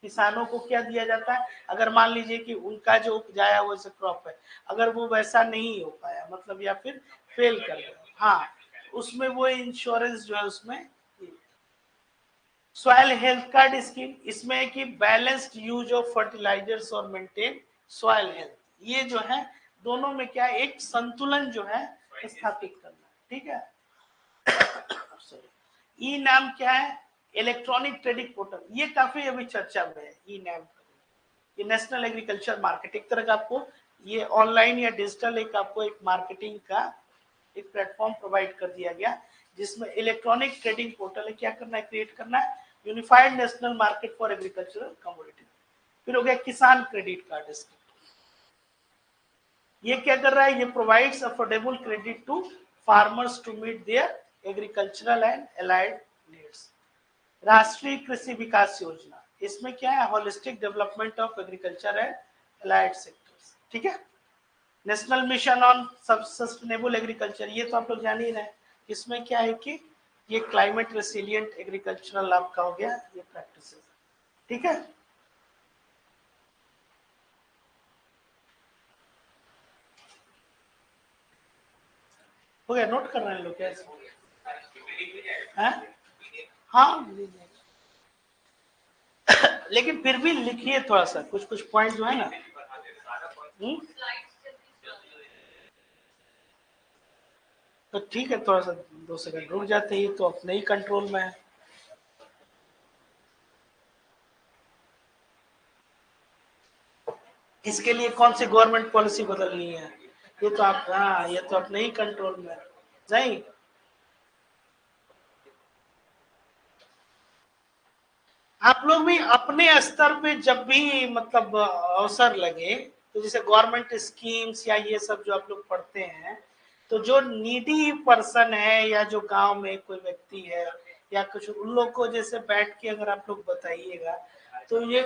किसानों को क्या दिया जाता है, अगर मान लीजिए कि उनका जो उपजाया हुआ जैसे क्रॉप है, अगर वो वैसा नहीं हो पाया मतलब या फिर फेल कर गया, हाँ उसमें वो इंश्योरेंस जो है उसमें। सॉइल हेल्थ कार्ड स्कीम, इसमें कि बैलेंस्ड यूज ऑफ फर्टिलाइजर्स और मेंटेन सॉइल हेल्थ, ये जो है दोनों में क्या है एक संतुलन जो है स्थापित करना, ठीक है। ई नाम क्या है, इलेक्ट्रॉनिक ट्रेडिंग पोर्टल, ये काफी अभी चर्चा में है ई नाम, ये नेशनल एग्रीकल्चर मार्केट, एक तरह का आपको ये ऑनलाइन या डिजिटल एक आपको एक मार्केटिंग का एक प्लेटफॉर्म प्रोवाइड कर दिया गया, जिसमें इलेक्ट्रॉनिक ट्रेडिंग पोर्टल है, क्या करना है, क्रिएट करना है unified national market for agricultural commodity. फिर हो गया किसान क्रेडिट कार्ड स्कीम, ये क्या कर रहा है, ये provides affordable credit to farmers to meet their agricultural and allied needs. राष्ट्रीय कृषि विकास योजना, इसमें क्या है, holistic development of agriculture and allied sectors, ठीक है। National mission on sustainable agriculture, ये तो आप लोग जान ही रहे हैं, इसमें क्या है कि ये क्लाइमेट रेसिलिएंट एग्रीकल्चरल आपका हो गया ये प्रैक्टिस, ठीक है। हो गया, नोट कर रहे हैं लोग कैसे? हाँ लेकिन फिर भी लिखिए थोड़ा सा, कुछ कुछ पॉइंट जो है ना। तो ठीक है, थोड़ा सा 2 सेकंड रुक जाते ही तो अपने ही कंट्रोल में है। इसके लिए कौन सी गवर्नमेंट पॉलिसी बदलनी है? ये तो आप, हाँ ये तो अपने ही कंट्रोल में है। नहीं, आप लोग भी अपने स्तर पे जब भी मतलब अवसर लगे, तो जैसे गवर्नमेंट स्कीम्स या ये सब जो आप लोग पढ़ते हैं, तो जो नीडी पर्सन है या जो गांव में कोई व्यक्ति है या कुछ, उन लोग को जैसे बैठ के अगर आप लोग बताइएगा तो ये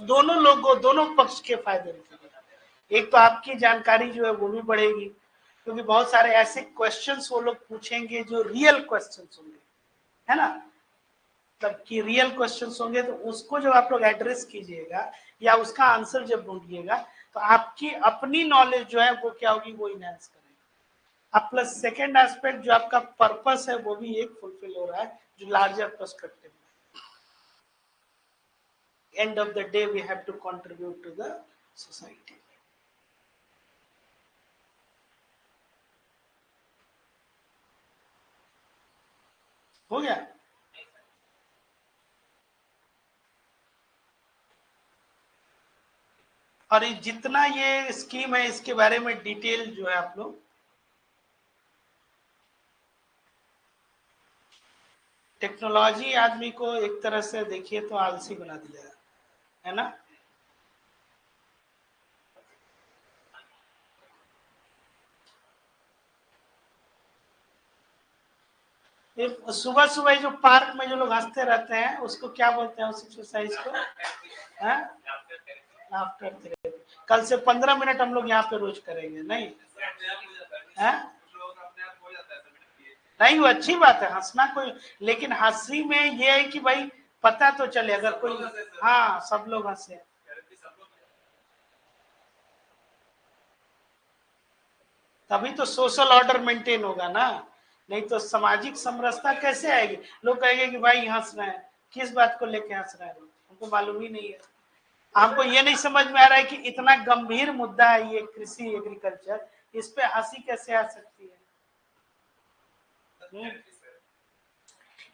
दोनों लोगों, दोनों पक्ष के फायदे मिलेंगे। एक तो आपकी जानकारी जो है वो भी बढ़ेगी, क्योंकि बहुत सारे ऐसे क्वेश्चंस वो लोग पूछेंगे जो रियल क्वेश्चंस होंगे, है ना, तब की रियल क्वेश्चंस होंगे, तो उसको जब आप लोग एड्रेस कीजिएगा या उसका आंसर जब ढूंढिएगा, तो आपकी अपनी नॉलेज जो है वो क्या होगी, वो इनहेंस करेगी। अब प्लस सेकेंड एस्पेक्ट जो आपका पर्पस है वो भी एक फुलफिल हो रहा है, जो लार्जर पर्सपेक्टिव में end of the day we have to contribute to the society. हो गया? और जितना ये स्कीम है इसके बारे में डिटेल जो है आप लोग, टेक्नोलॉजी आदमी को एक तरह से देखिए तो आलसी बना दिया है ना। सुबह सुबह जो पार्क में जो लोग हंसते रहते हैं उसको क्या बोलते हैं, उस एक्सरसाइज को? After therapy. कल से 15 मिनट हम लोग यहाँ पे रोज करेंगे, नहीं है? नहीं, वो अच्छी बात है हंसना, कोई, लेकिन हंसी में ये है कि भाई पता तो चले, अगर कोई, हाँ सब लोग हंसे, तभी तो सोशल ऑर्डर मेंटेन होगा ना, नहीं तो सामाजिक समरसता कैसे आएगी? लोग कहेंगे कि भाई हंस रहे हैं, किस बात को लेके हंस रहे हैं, हमको मालूम ही नहीं है। आपको ये नहीं समझ में आ रहा है कि इतना गंभीर मुद्दा है ये कृषि एग्रीकल्चर, इस पे हंसी कैसे आ सकती है?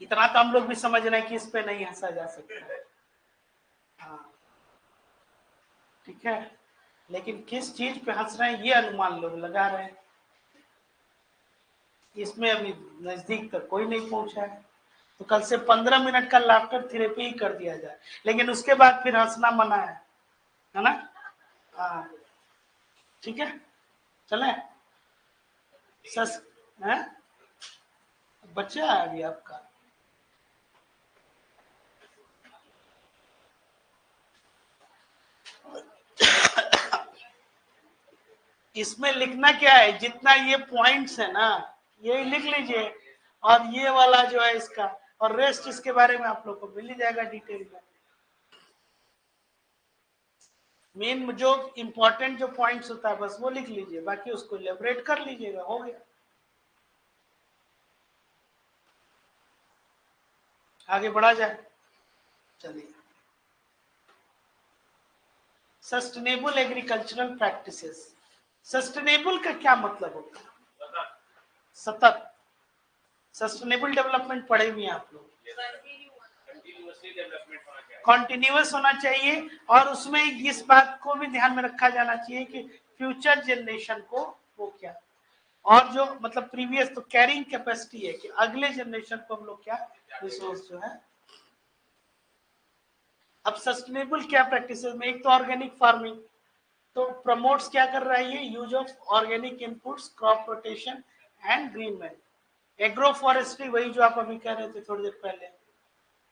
इतना तो हम लोग भी समझ रहे हैं कि इस पे नहीं हंसा जा सकता। हाँ ठीक है, लेकिन किस चीज पे हंस रहे हैं ये अनुमान लोग लगा रहे हैं, इसमें अभी नजदीक तक कोई नहीं पहुंचा है। तो कल से 15 मिनट का लाफ्टर थेरेपी ही कर दिया जाए, लेकिन उसके बाद फिर हंसना मना है ना? हाँ ठीक है, चले सस है? बच्चा है अभी आपका? इसमें लिखना क्या है, जितना ये पॉइंट्स है ना ये लिख लीजिए, और ये वाला जो है इसका, और रेस्ट इसके बारे में आप लोग को मिल ही जाएगा डिटेल में। मेन जो इंपॉर्टेंट जो पॉइंट्स होता है बस वो लिख लीजिए, बाकी उसको इलेबोरेट कर लीजिएगा, हो गया। आगे बढ़ा जाए, चलिए। सस्टेनेबल एग्रीकल्चरल प्रैक्टिसेस, सस्टेनेबल का क्या मतलब होता है? सतत, सस्टेनेबल डेवलपमेंट पढ़े भी हैं आप लोग, कॉन्टिन्यूअस होना चाहिए, और उसमें इस बात को भी ध्यान में रखा जाना चाहिए कि फ्यूचर जनरेशन को वो क्या, और जो मतलब प्रीवियस तो कैरिंग कैपेसिटी है कि अगले जनरेशन को हम लोग क्या रिसोर्स जो है। अब सस्टेनेबल क्या प्रैक्टिसेस में, एक तो ऑर्गेनिक फार्मिंग, तो प्रमोट्स क्या कर रहा है ये, use of organic inputs, crop rotation and green manure. Agro forestry वही जो आप अभी कह रहे थे थोड़ी देर पहले,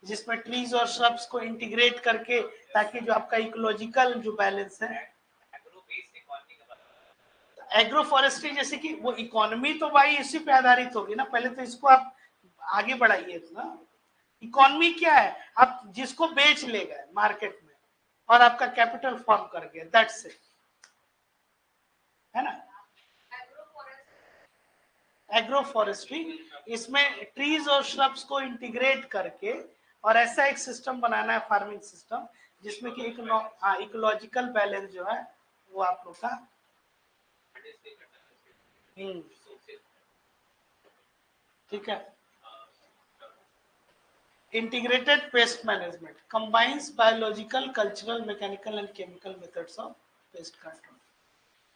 जिसमें ट्रीज और श्रब्स को इंटीग्रेट करके, ताकि जो आपका इकोलॉजिकल जो बैलेंस है, एग्रो फॉरेस्ट्री जैसे कि वो इकोनॉमी तो भाई इसी पे आधारित होगी ना, पहले तो इसको आप आगे बढ़ाइए ना। इकोनॉमी क्या है, आप जिसको बेच ले गए मार्केट में और आपका कैपिटल फॉर्म कर गया, दैट्स इट, है ना। एग्रो फॉरेस्ट्री इसमें ट्रीज और श्रब्स को इंटीग्रेट करके और ऐसा एक सिस्टम बनाना है, फार्मिंग सिस्टम, जिसमें कि इकोलॉजिकल बैलेंस जो है वो आप लोग का ठीक है। Integrated pest management combines biological, cultural, mechanical and chemical methods of pest control.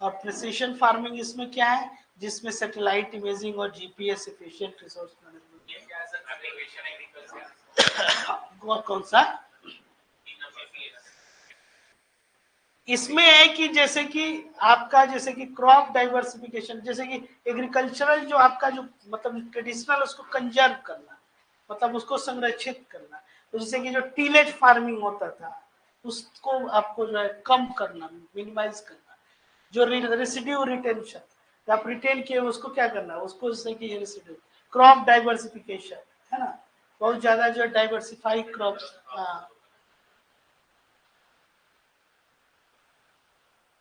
और प्रिसीशन फार्मिंग इसमें क्या है, जिसमें सैटेलाइट इमेजिंग और जीपीएस एफिशिएंट रिसोर्स मैनेजमेंट। ये क्या है सर, एग्रीकल्चर एग्रीकल्चर और कौन सा इसमें है कि जैसे कि आपका जैसे कि क्रॉप डाइवर्सिफिकेशन, जैसे कि एग्रीकल्चरल जो आपका जो मतलब ट्रेडिशनल उसको कंजर्व करना, मतलब उसको संरक्षित करना। तो जैसे कि जो टीलेज फार्मिंग होता था उसको आपको जो है कम करना, मिनिमाइज करना। जो रेसिड्यू रिटेंशन आप रिटेन किए उसको क्या करना, उसको जैसे कि रेसिड्यू। क्रॉप डाइवर्सिफिकेशन है ना, बहुत ज्यादा जो डाइवर्सिफाई क्रॉप्स। हाँ,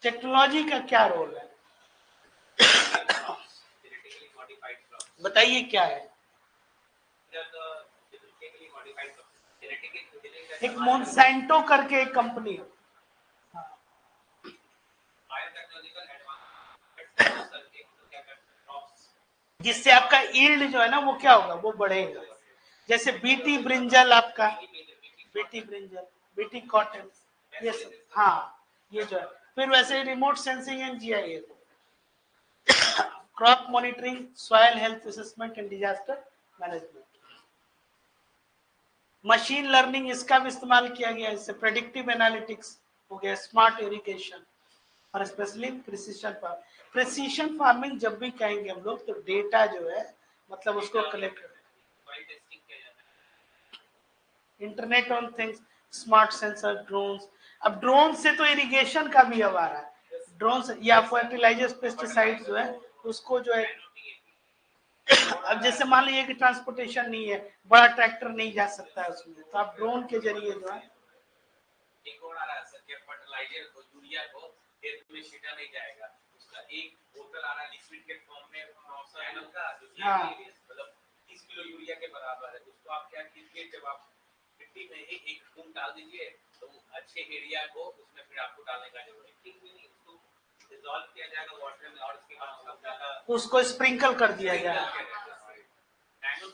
टेक्नोलॉजी का क्या रोल है जेनेटिकली मॉडिफाइड क्रॉप, बताइए क्या है। Genetically modified crop, genetic engineering का एक इस्तेमाल मोनसैंटो करके एक कंपनी है, बायोटेक्नोलॉजिकल एडवांस करके क्या करते हैं क्रॉप्स, जिससे आपका यील्ड जो है ना वो क्या होगा, वो बढ़ेगा। जैसे बीटी ब्रिंजल, आपका बीटी ब्रिंजल, बीटी कॉटन, ये सब। हाँ, ये जो है फिर वैसे remote sensing and GIS, crop monitoring, soil health assessment and disaster management. Machine learning इसका भी इस्तेमाल किया गया, इससे प्रेडिक्टिव एनालिटिक्स हो गया, स्मार्ट इरिगेशन और स्पेशली प्रिसीशन फार्मिंग जब भी कहेंगे हम लोग तो डेटा जो है मतलब उसको कलेक्ट, सॉइल टेस्टिंग किया जाता है, internet on things, smart sensor, drones. अब ड्रोन से तो इरिगेशन का भी अब आ रहा है, ड्रोन या फर्टिलाइजर्स पेस्टिसाइड जो है उसको जो है। अब जैसे मान लीजिए कि ट्रांसपोर्टेशन नहीं है, बड़ा ट्रैक्टर नहीं जा सकता है उसमें, तो आप ड्रोन के जरिए जो है। एक और आ रहा है सर कि फर्टिलाइजर को, यूरिया को खेत में छीटा नहीं जाएगा, उसका एक बोतल आ रहा है लिक्विड के फॉर्म में 900 ml का, जो कि हाँ। मतलब 30 किलो यूरिया के बराबर है। उसको आप क्या कीजिए, जब आप मिट्टी में एक बूंद डाल दीजिए तो अच्छे एरिया को उसमें फिर आपको डालने का जरूरत नहीं, उसको डिसॉल्व किया जाएगा वाटर में और उसके बाद उसको स्प्रिंकल कर दिया जाएगा। नैनो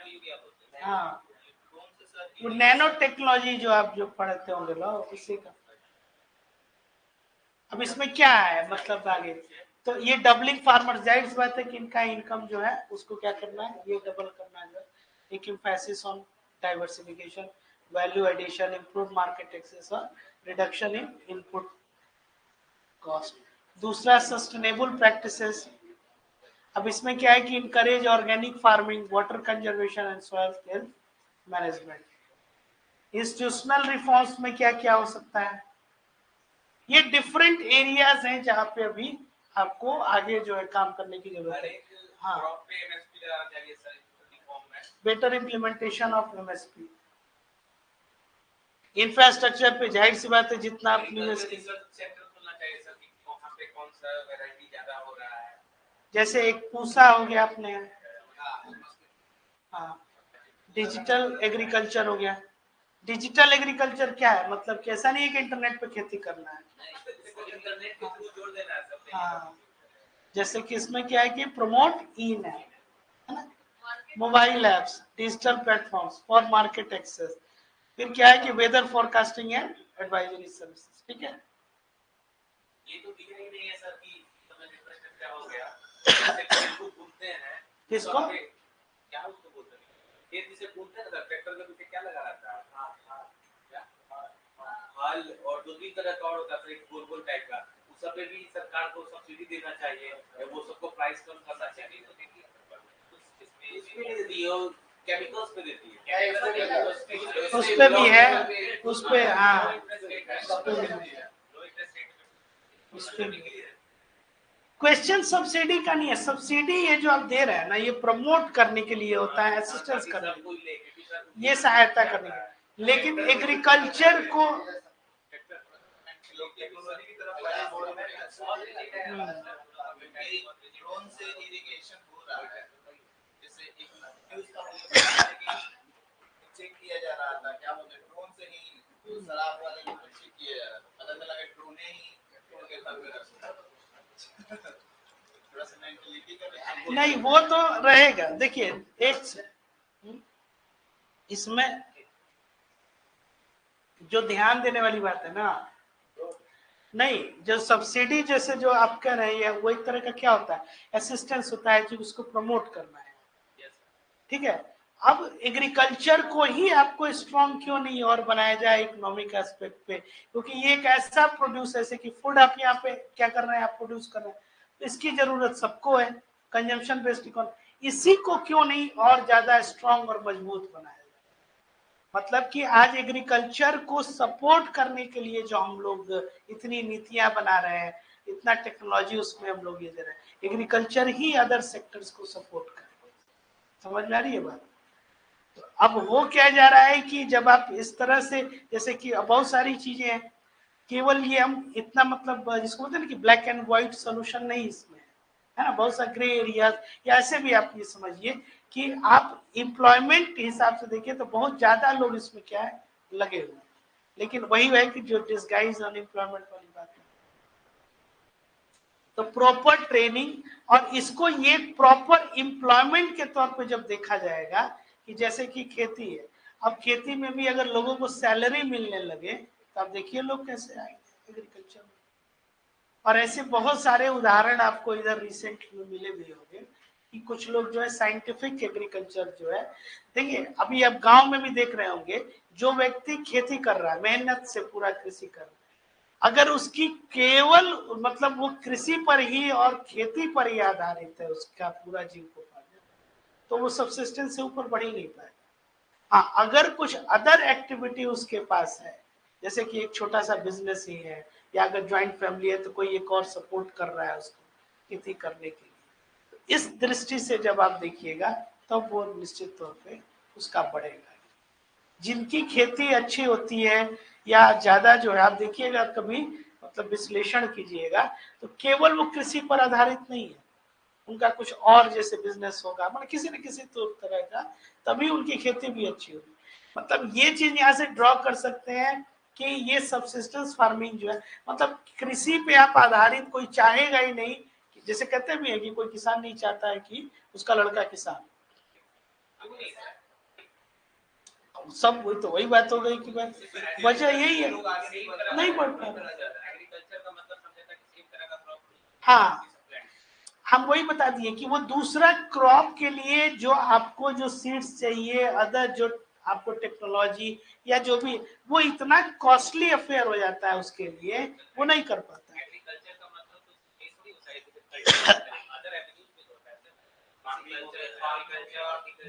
यूरिया बोलते हैं। हाँ, कौन से सर, वो नैनो टेक्नोलॉजी जो आप जो पढ़ते होंगे लो उसी का। अब इसमें क्या है मतलब आगे, तो ये डबलिंग फार्मर, जाहिर सी बात है कि इनका इनकम जो है उसको क्या करना है, ये डबल करना है। एक emphasis on diversification, value addition, improve market access और रिडक्शन इन इनपुट कॉस्ट। दूसरा सस्टेनेबल प्रैक्टिसेस। अब इसमें क्या है कि encourage organic farming, water conservation and soil health management. Institutional reforms में क्या क्या हो सकता है, ये डिफरेंट एरियाज हैं जहां पे अभी आपको आगे जो है काम करने की जरूरत है। हाँ, क्रॉप पे एमएसपी लगाना चाहिए सर रिफॉर्म में, better implementation of MSP. Infrastructure पे जाहिर सी बात है जितना आप रिसर्च सेंटर खोलना चाहिए सर कि वहां पे कौन सा वैरायटी ज्यादा हो रहा है, जैसे एक पूसा हो गया अपने, हाँ, डिजिटल एग्रीकल्चर हो गया। डिजिटल एग्रीकल्चर क्या है, मतलब कि ऐसा नहीं है कि इंटरनेट पे खेती करना है। इंटरनेट के थ्रू जोड़ देना है सब। हाँ, जैसे कि इसमें क्या है कि प्रमोट इन है ना, mobile apps, digital platforms for market access. फिर क्या है कि weather forecasting and advisory services. ठीक है, ये तो दिख ही नहीं है सर कि समय डिफरेंस क्या हो गया, जैसे खेत को घूमते हैं, किसको क्या उसको बोलते हैं, खेत जिसे घूमते हैं ना, ट्रैक्टर के पीछे क्या लगा रहता है, हल, और दो तीन तरह का और होता है, एक गोल गोल टाइप का, उस सब पे भी सरकार को सब्सिडी देना चाहिए, वो सबको प्राइस कम करना चाहिए। तो देखिए इसमें नहीं देती है, केमिकल्स पे देती है, उस पे भी है, उस पे हाँ, उस पे भी क्वेश्चन सब्सिडी का नहीं है, सब्सिडी ये जो आप दे रहे हैं ना, ये प्रमोट करने के लिए होता है, असिस्टेंस करने के लिए, ये सहायता करने के लिए। लेकिन एग्रीकल्चर को ड्रोन से इरिगेशन हो रहा है, जैसे एक चेक किया जा रहा था, क्या बोलते हैं, ड्रोन से ही शराब वाले को चेक किया जा रहा था, पता चला कि ड्रोन ही थोड़ा सा मेंटलिटी का नहीं, वो तो रहेगा। देखिए एक इसमें जो ध्यान देने वाली बात है ना, नहीं, जो सब्सिडी जैसे जो आप कह रहे हैं वो एक तरह का क्या होता है, असिस्टेंस होता है, जो उसको प्रमोट करना है, ठीक है। अब एग्रीकल्चर को ही आपको स्ट्रॉन्ग क्यों नहीं और बनाया जाए इकोनॉमिक एस्पेक्ट पे, क्योंकि ये एक ऐसा प्रोड्यूस, ऐसे कि फूड आप यहाँ पे क्या कर रहे हैं, आप प्रोड्यूस कर रहे हैं, तो इसकी जरूरत सबको है, कंजम्पशन बेस्ड इकोनॉमी, इसी को क्यों नहीं और ज्यादा स्ट्रॉन्ग और मजबूत बनाया जाए। मतलब कि आज एग्रीकल्चर को सपोर्ट करने के लिए जो हम लोग इतनी नीतियां बना रहे हैं, इतना टेक्नोलॉजी उसमें हम लोग ये दे रहे हैं, एग्रीकल्चर ही अदर सेक्टर्स को सपोर्ट करे। समझ में आ रही है बात? तो अब वो क्या जा रहा है कि जब आप इस तरह से, जैसे कि बहुत सारी चीजें हैं, केवल ये हम इतना मतलब जिसको बोलते हैं ना कि ब्लैक एंड व्हाइट सोल्यूशन नहीं इसमें है ना, बहुत सा ग्रे एरियाज, या ऐसे भी आप ये समझिए कि आप एम्प्लॉयमेंट के हिसाब से देखिए तो बहुत ज्यादा लोग इसमें क्या है लगे हुए हैं, लेकिन वही है कि जो डिसगाइज अनएम्प्लॉयमेंट वाली बात है। तो प्रॉपर ट्रेनिंग, और इसको ये प्रॉपर एम्प्लॉयमेंट के तौर पे जब देखा जाएगा कि जैसे कि खेती है, अब खेती में भी अगर लोगों को सैलरी मिलने लगे तो आप देखिए लोग कैसे आएंगे एग्रीकल्चर में। और ऐसे बहुत सारे उदाहरण आपको इधर रिसेंट में मिले भी होंगे कि कुछ लोग जो है साइंटिफिक एग्रीकल्चर जो है, देखिए अभी आप गांव में भी देख रहे होंगे, जो व्यक्ति खेती कर रहा है, मेहनत से पूरा कृषि कर रहा है, अगर उसकी केवल मतलब वो कृषि पर ही और खेती पर ही आधारित है उसका पूरा जीविकोपार्जन, तो वो सब्सिस्टेंस से ऊपर बढ़ ही नहीं पाएगा। हाँ, अगर कुछ अदर एक्टिविटी उसके पास है, जैसे कि एक छोटा सा बिजनेस ही है, या अगर ज्वाइंट फैमिली है तो कोई एक और सपोर्ट कर रहा है उसको खेती करने के लिए, तो इस दृष्टि से जब आप देखिएगा तब तो वो निश्चित तौर पे उसका बढ़ेगा। जिनकी खेती अच्छी होती है या ज्यादा जो है, आप देखिएगा कभी मतलब विश्लेषण कीजिएगा तो केवल वो कृषि पर आधारित नहीं है, उनका कुछ और जैसे बिजनेस होगा, मतलब किसी न किसी तो तरह का, तभी उनकी खेती भी अच्छी होगी। मतलब ये चीज यहाँ से ड्रॉ कर सकते हैं कि ये सबसिस्टेंस फार्मिंग जो है, मतलब कृषि पे आप आधारित कोई चाहेगा ही नहीं, जैसे कहते भी है कि कोई किसान नहीं चाहता है कि उसका लड़का किसान, सब वही तो वही बात हो गई कि भाई वजह यही है, नहीं बढ़ पा रहा। हाँ, हम वही बता दिए कि वो दूसरा क्रॉप के लिए जो आपको जो सीड्स चाहिए, अदर जो आपको टेक्नोलॉजी या जो भी, वो इतना कॉस्टली अफेयर हो जाता है उसके लिए, वो नहीं कर पाता है।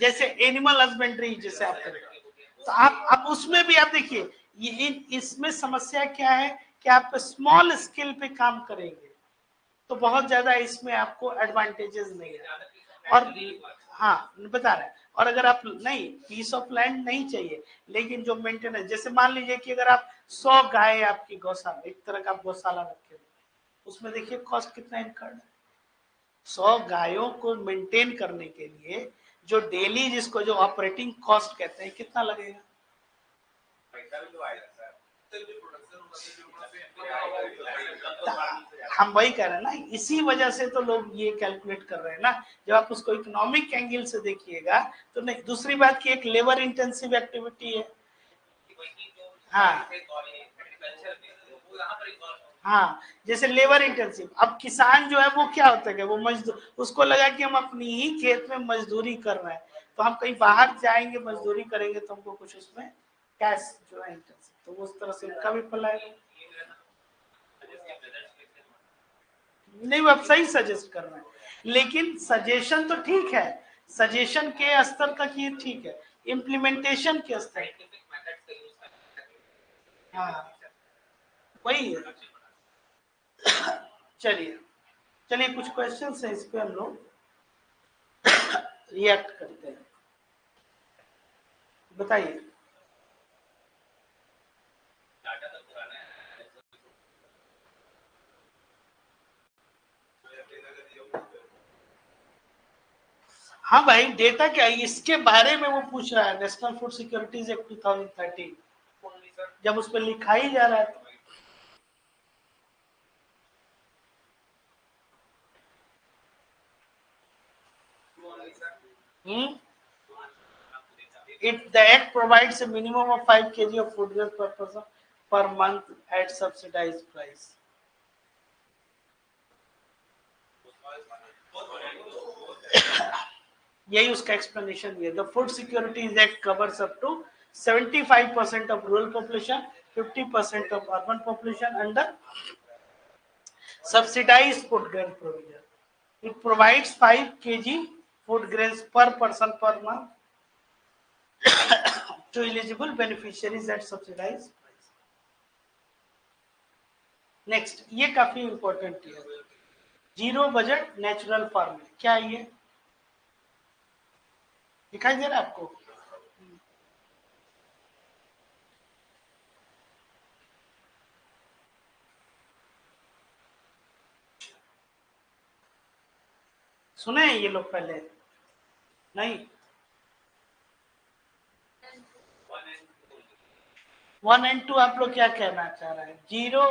जैसे एनिमल हस्बेंड्री जैसे आप करें, तो आप उसमें भी आप देखिए ये इसमें समस्या क्या है कि आप स्मॉल स्केल पे काम करेंगे तो बहुत ज्यादा इसमें आपको एडवांटेजेस नहीं है। और हाँ बता रहे हैं, और अगर आप नहीं पीस ऑफ लैंड नहीं चाहिए, लेकिन जो मेंटेनेंस, जैसे मान लीजिए कि अगर आप 100 गाय आपकी गौशाला, एक तरह का गौशाला रखे, उसमें देखिए कॉस्ट कितना इनकर्ड है। 100 गायों को मेंटेन करने के लिए जो डेली, जिसको जो ऑपरेटिंग कॉस्ट कहते हैं, कितना लगेगा? हम वही कह रहे हैं ना, इसी वजह से तो लोग ये कैलकुलेट कर रहे हैं ना, जब आप उसको इकोनॉमिक एंगल से देखिएगा तो नहीं। दूसरी बात की एक लेबर इंटेंसिव एक्टिविटी है। हाँ हाँ, जैसे लेबर इंटेंसिव, अब किसान जो है वो क्या होता है कि वो मजदूर, उसको लगा कि हम अपनी ही खेत में मजदूरी कर रहे हैं, तो हम कहीं बाहर जाएंगे मजदूरी करेंगे तो हमको कुछ उसमें कैश जो है इंटेंसिव, तो उस तरह से उनका भी फैलाएगा। नहीं, वो आप सही सजेस्ट कर रहे हैं, लेकिन सजेशन तो ठीक है, सजेशन के स्तर तक ये ठीक है, इम्प्लीमेंटेशन के स्तर, हाँ वही है। चलिए चलिए कुछ क्वेश्चंस है, इस पे हम लोग रिएक्ट करते हैं। बताइए। डाटा तो पुराना है। हाँ भाई, डेटा क्या है इसके बारे में वो पूछ रहा है, नेशनल फूड सिक्योरिटीज एक्ट 2013 जब उस पर लिखा ही जा रहा है। The act provides a minimum of 5 kg of food grains per person per month at subsidized price. यही उसका एक्सप्लेनेशन है। The food securities act covers up to 75% of rural population, 50% of urban population under subsidized food grain provision. It provides 5 kg food grains per person per month to eligible beneficiaries at subsidized price. Next, ये काफी important है, zero budget natural farming. क्या ये दिखाई दे रहा है आपको? सुने ये लोग पहले? नहीं। 1 and 2 आप लोग क्या कहना चाह रहे हैं? Zero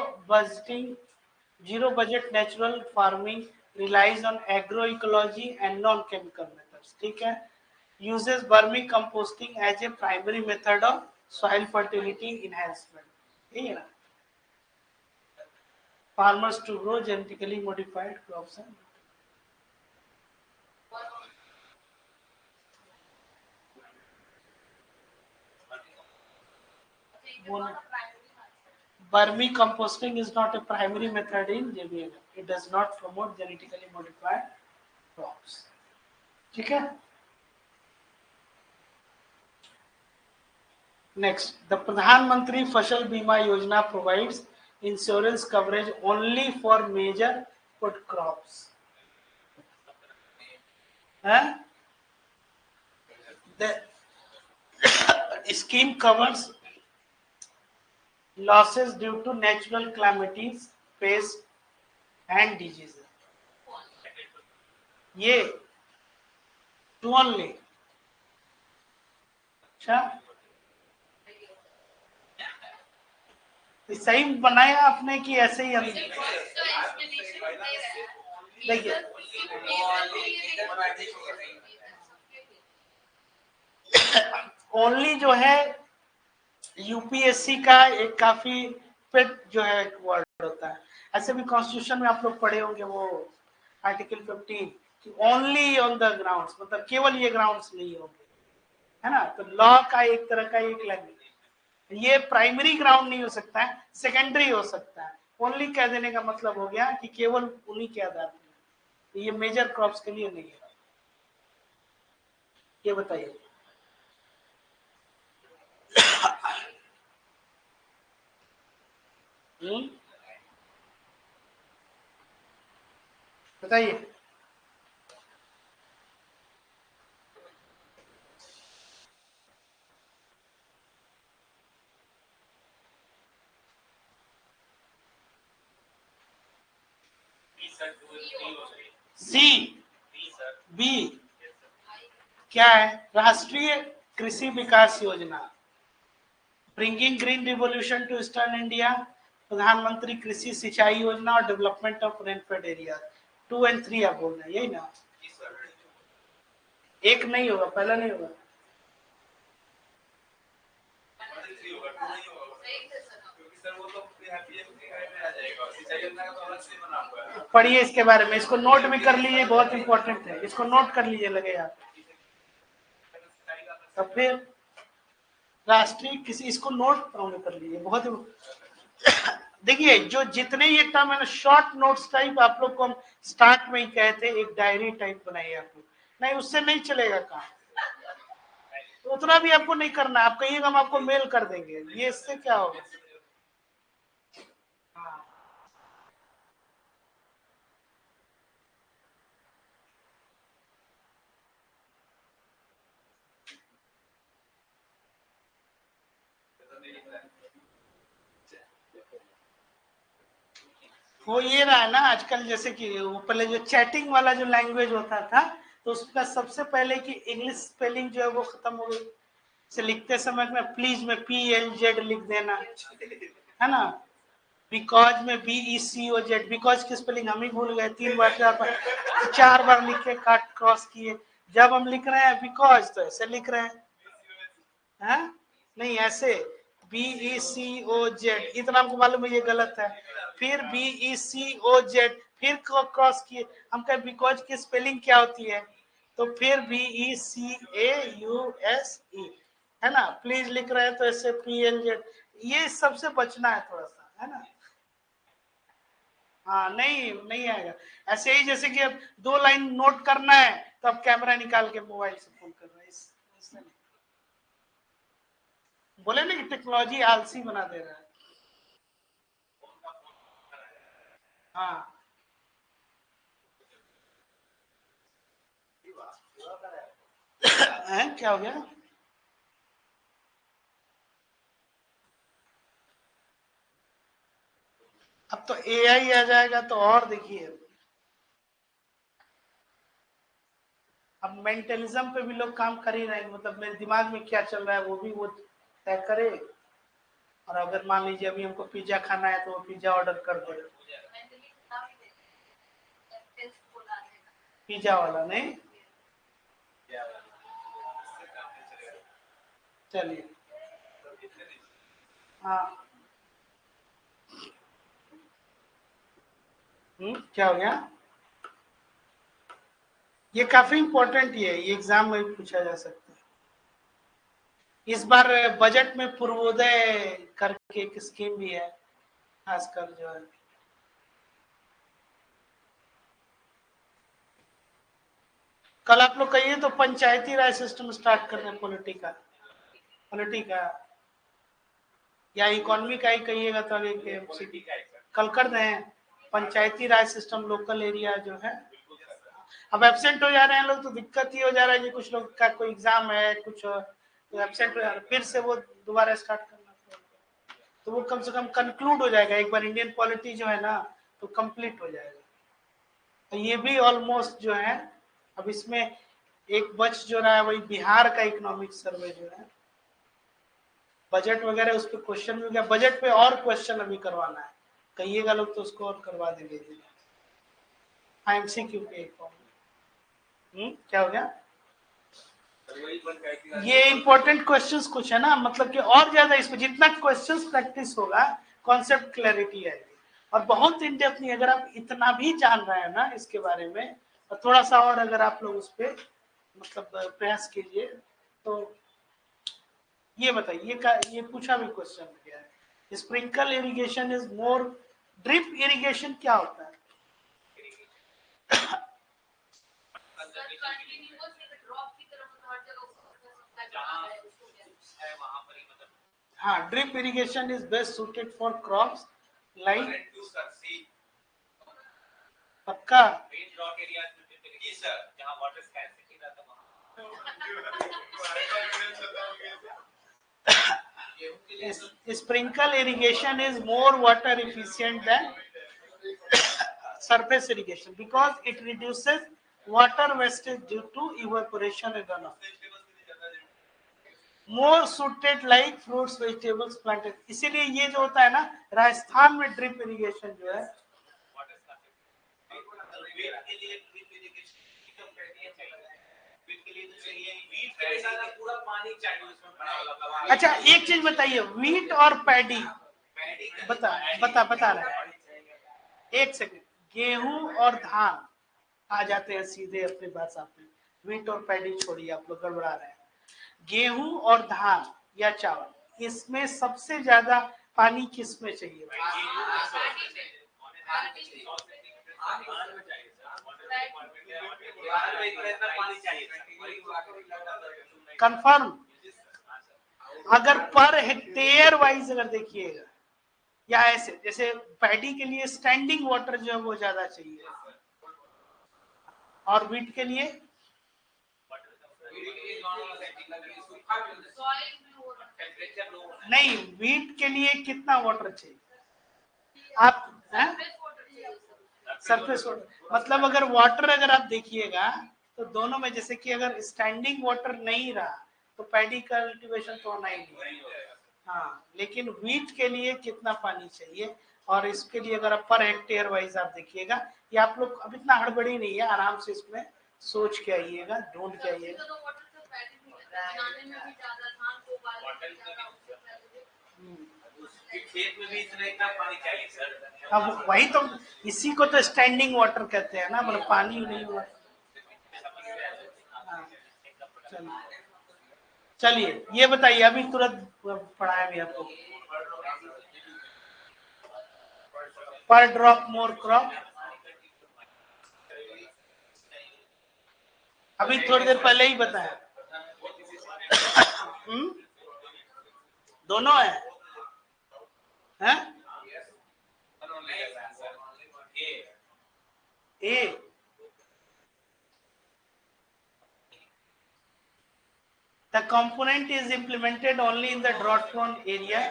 budget natural farming relies on agroecology and non-chemical methods. ठीक है? Uses vermicomposting as a primary method of soil fertility enhancement. यही है ना? Farmers to grow genetically modified crops and vermicomposting is not a primary method in JVM. It does not promote genetically modified crops. ठीक है? Next, the Pradhan Mantri Fasal Bima Yojana provides insurance coverage only for major food crops. The scheme covers losses due to natural calamities, pests, and diseases. ये to only. अच्छा, सही बनाया आपने कि ऐसे ही? देखिए, ओनली जो है यूपीएससी का एक काफी फिट जो है वर्ड होता है। ऐसे भी कॉन्स्टिट्यूशन में आप लोग पढ़े होंगे वो आर्टिकल 15 कि ओनली ऑन द ग्राउंड्स, मतलब केवल ये ग्राउंड्स नहीं होंगे, है ना? तो लॉ का एक तरह का एक लैंग्वेज, ये प्राइमरी ग्राउंड नहीं हो सकता है, सेकेंडरी हो सकता है। ओनली कह देने का मतलब हो गया कि केवल उन्हीं के आधार पर, ये मेजर क्रॉप्स के लिए नहीं है। ये बताइए। बताइए। सी बी क्या है? राष्ट्रीय कृषि विकास योजना, bringing green revolution to eastern India, प्रधानमंत्री कृषि सिंचाई योजना और development of rainfed area. 2 and 3 आप बोल रहे हैं, यही ना? एक नहीं होगा, पहला नहीं होगा। पढ़िए इसके बारे में, इसको नोट भी कर लीजिए, बहुत इंपॉर्टेंट है, इसको नोट कर लीजिए, लगे आप। तो फिर राष्ट्रीय किसी, इसको नोट कर लीजिए, बहुत देखिए जो जितने ये टर्म है ना, शॉर्ट नोट्स टाइप आप लोग को हम स्टार्ट में ही कहे थे, एक डायरी टाइप बनाइए आप लोग, नहीं उससे नहीं चलेगा काम, तो उतना भी आपको नहीं करना। आप कहिएगा हम आपको मेल कर देंगे, ये इससे क्या होगा? हो ये रहा है ना आजकल, जैसे कि वो पहले जो चैटिंग वाला जो लैंग्वेज होता था, तो उसका सबसे पहले की इंग्लिश स्पेलिंग जो है वो खत्म हो गई। से लिखते समय में प्लीज में PLZ लिख देना, है ना। बिकॉज में BECOZ, बिकॉज की स्पेलिंग हम ही भूल गए, 3 बार 4 बार, 4 बार लिखे, काट क्रॉस किए। जब हम लिख रहे हैं बिकॉज तो ऐसे लिख रहे हैं, नहीं ऐसे BECOZ, इतना हमको मालूम है ये गलत है। फिर BECOZ, फिर क्रॉस किए, हम कहे बिकॉज की स्पेलिंग क्या होती है, तो फिर BECAUSE, है ना। प्लीज लिख रहे हैं तो ऐसे PLZ, ये सबसे बचना है थोड़ा सा, है ना। हाँ नहीं नहीं आएगा। ऐसे ही जैसे कि अब 2 लाइन नोट करना है तो अब कैमरा निकाल के मोबाइल से फोन कर रहा है, इससे नहीं। बोले ना कि टेक्नोलॉजी आलसी बना दे रहा है। हाँ हैं? क्या हो गया? अब तो AI आ जाएगा तो और देखिए, अब मेंटलिज्म पे भी लोग काम कर ही रहे हैं, मतलब मेरे दिमाग में क्या चल रहा है वो भी वो तय करे। और अगर मान लीजिए अभी हमको पिज्जा खाना है तो वो पिज्जा ऑर्डर कर दे, पिज्जा वाला नहीं। चलिए हाँ, क्या हो गया? ये काफी इंपॉर्टेंट ही है, ये एग्जाम में भी पूछा जा सकता है। इस बार बजट में पूर्वोदय करके एक स्कीम भी है, खासकर जो है। कल आप लोग कहिए तो पंचायती राज सिस्टम स्टार्ट कर रहे हैं, पॉलिटी का या इकोनॉमी का ही कहिएगा तो आगे कल कर दें। पंचायती राज सिस्टम, लोकल एरिया जो है। अब एब्सेंट हो जा रहे हैं लोग तो दिक्कत ही हो जा रहा है कि कुछ लोग का कोई एग्जाम है, कुछ तो एब्सेंट हो जा रहा है, फिर से वो दोबारा स्टार्ट करना पड़ेगा। तो वो कम से कम कंक्लूड हो जाएगा एक बार, इंडियन पॉलिटी जो है ना तो कंप्लीट हो जाएगा। तो ये भी ऑलमोस्ट जो है, अब इसमें एक बच जो रहा है वही बिहार का इकोनॉमिक सर्वे जो है, बजट वगैरह उस पर क्वेश्चन मिल गया। बजट पे और क्वेश्चन अभी करवाना है, कहिएगा लोग तो उसको और करवा देंगे। IMCQ के क्या हो गया? ये इंपॉर्टेंट क्वेश्चंस कुछ है ना, मतलब कि और ज्यादा इसमें जितना क्वेश्चंस प्रैक्टिस होगा कॉन्सेप्ट क्लैरिटी आएगी। और बहुत इन डेप्थ नहीं, अगर आप इतना भी जान रहे हैं ना इसके बारे में, और थोड़ा सा और अगर आप लोग उस पर मतलब प्रयास कीजिए तो ये बताइए ये पूछा भी क्वेश्चन क्या है, sprinkle irrigation is more, drip irrigation क्या होता है? हाँ, drip irrigation is best suited for crops like, पक्का sprinkle irrigation is more water efficient than surface irrigation because it reduces water wastage due to evaporation and runoff. More suited like fruits, vegetables planted. इसीलिए ये जो होता है ना राजस्थान में drip irrigation जो है, अच्छा एक चीज बताइए, वीट और पैडी बता रहे हैं, एक सेकंड, गेहूं और धान आ जाते हैं सीधे अपनी बात सामने, वीट और पैडी छोड़िए, आप लोग गड़बड़ा रहे हैं। गेहूं और धान या चावल, इसमें सबसे ज्यादा पानी किस में चाहिए? कंफर्म? अगर पर हेक्टेयर वाइज अगर देखिएगा, या ऐसे जैसे पैडी के लिए स्टैंडिंग वाटर जो है वो ज्यादा चाहिए, और वीट के लिए नहीं, वीट के लिए कितना वाटर चाहिए आप हैं? सरफेस वाटर मतलब अगर वाटर अगर आप देखिएगा तो दोनों में, जैसे कि अगर स्टैंडिंग वाटर नहीं रहा तो पैडी कल्टीवेशन तो होना ही नहीं। हाँ, लेकिन व्हीट के लिए कितना पानी चाहिए, और इसके लिए अगर आप पर हेक्टेयर वाइज आप देखिएगा, ये आप लोग अब इतना हड़बड़ी नहीं है, आराम से इसमें सोच के आइएगा, ढूंढ के आइएगा। खेत में भी इतना पानी चाहिए सर। अब वही तो, इसी को तो स्टैंडिंग वाटर कहते हैं ना, मतलब पानी नहीं हुआ। हाँ, चलिए ये बताइए, अभी तुरंत पढ़ाया भी आपको, पर ड्रॉप मोर क्रॉप, अभी थोड़ी देर पहले ही बताया। दोनों है, हैं? ए the component is implemented only in the drought prone area.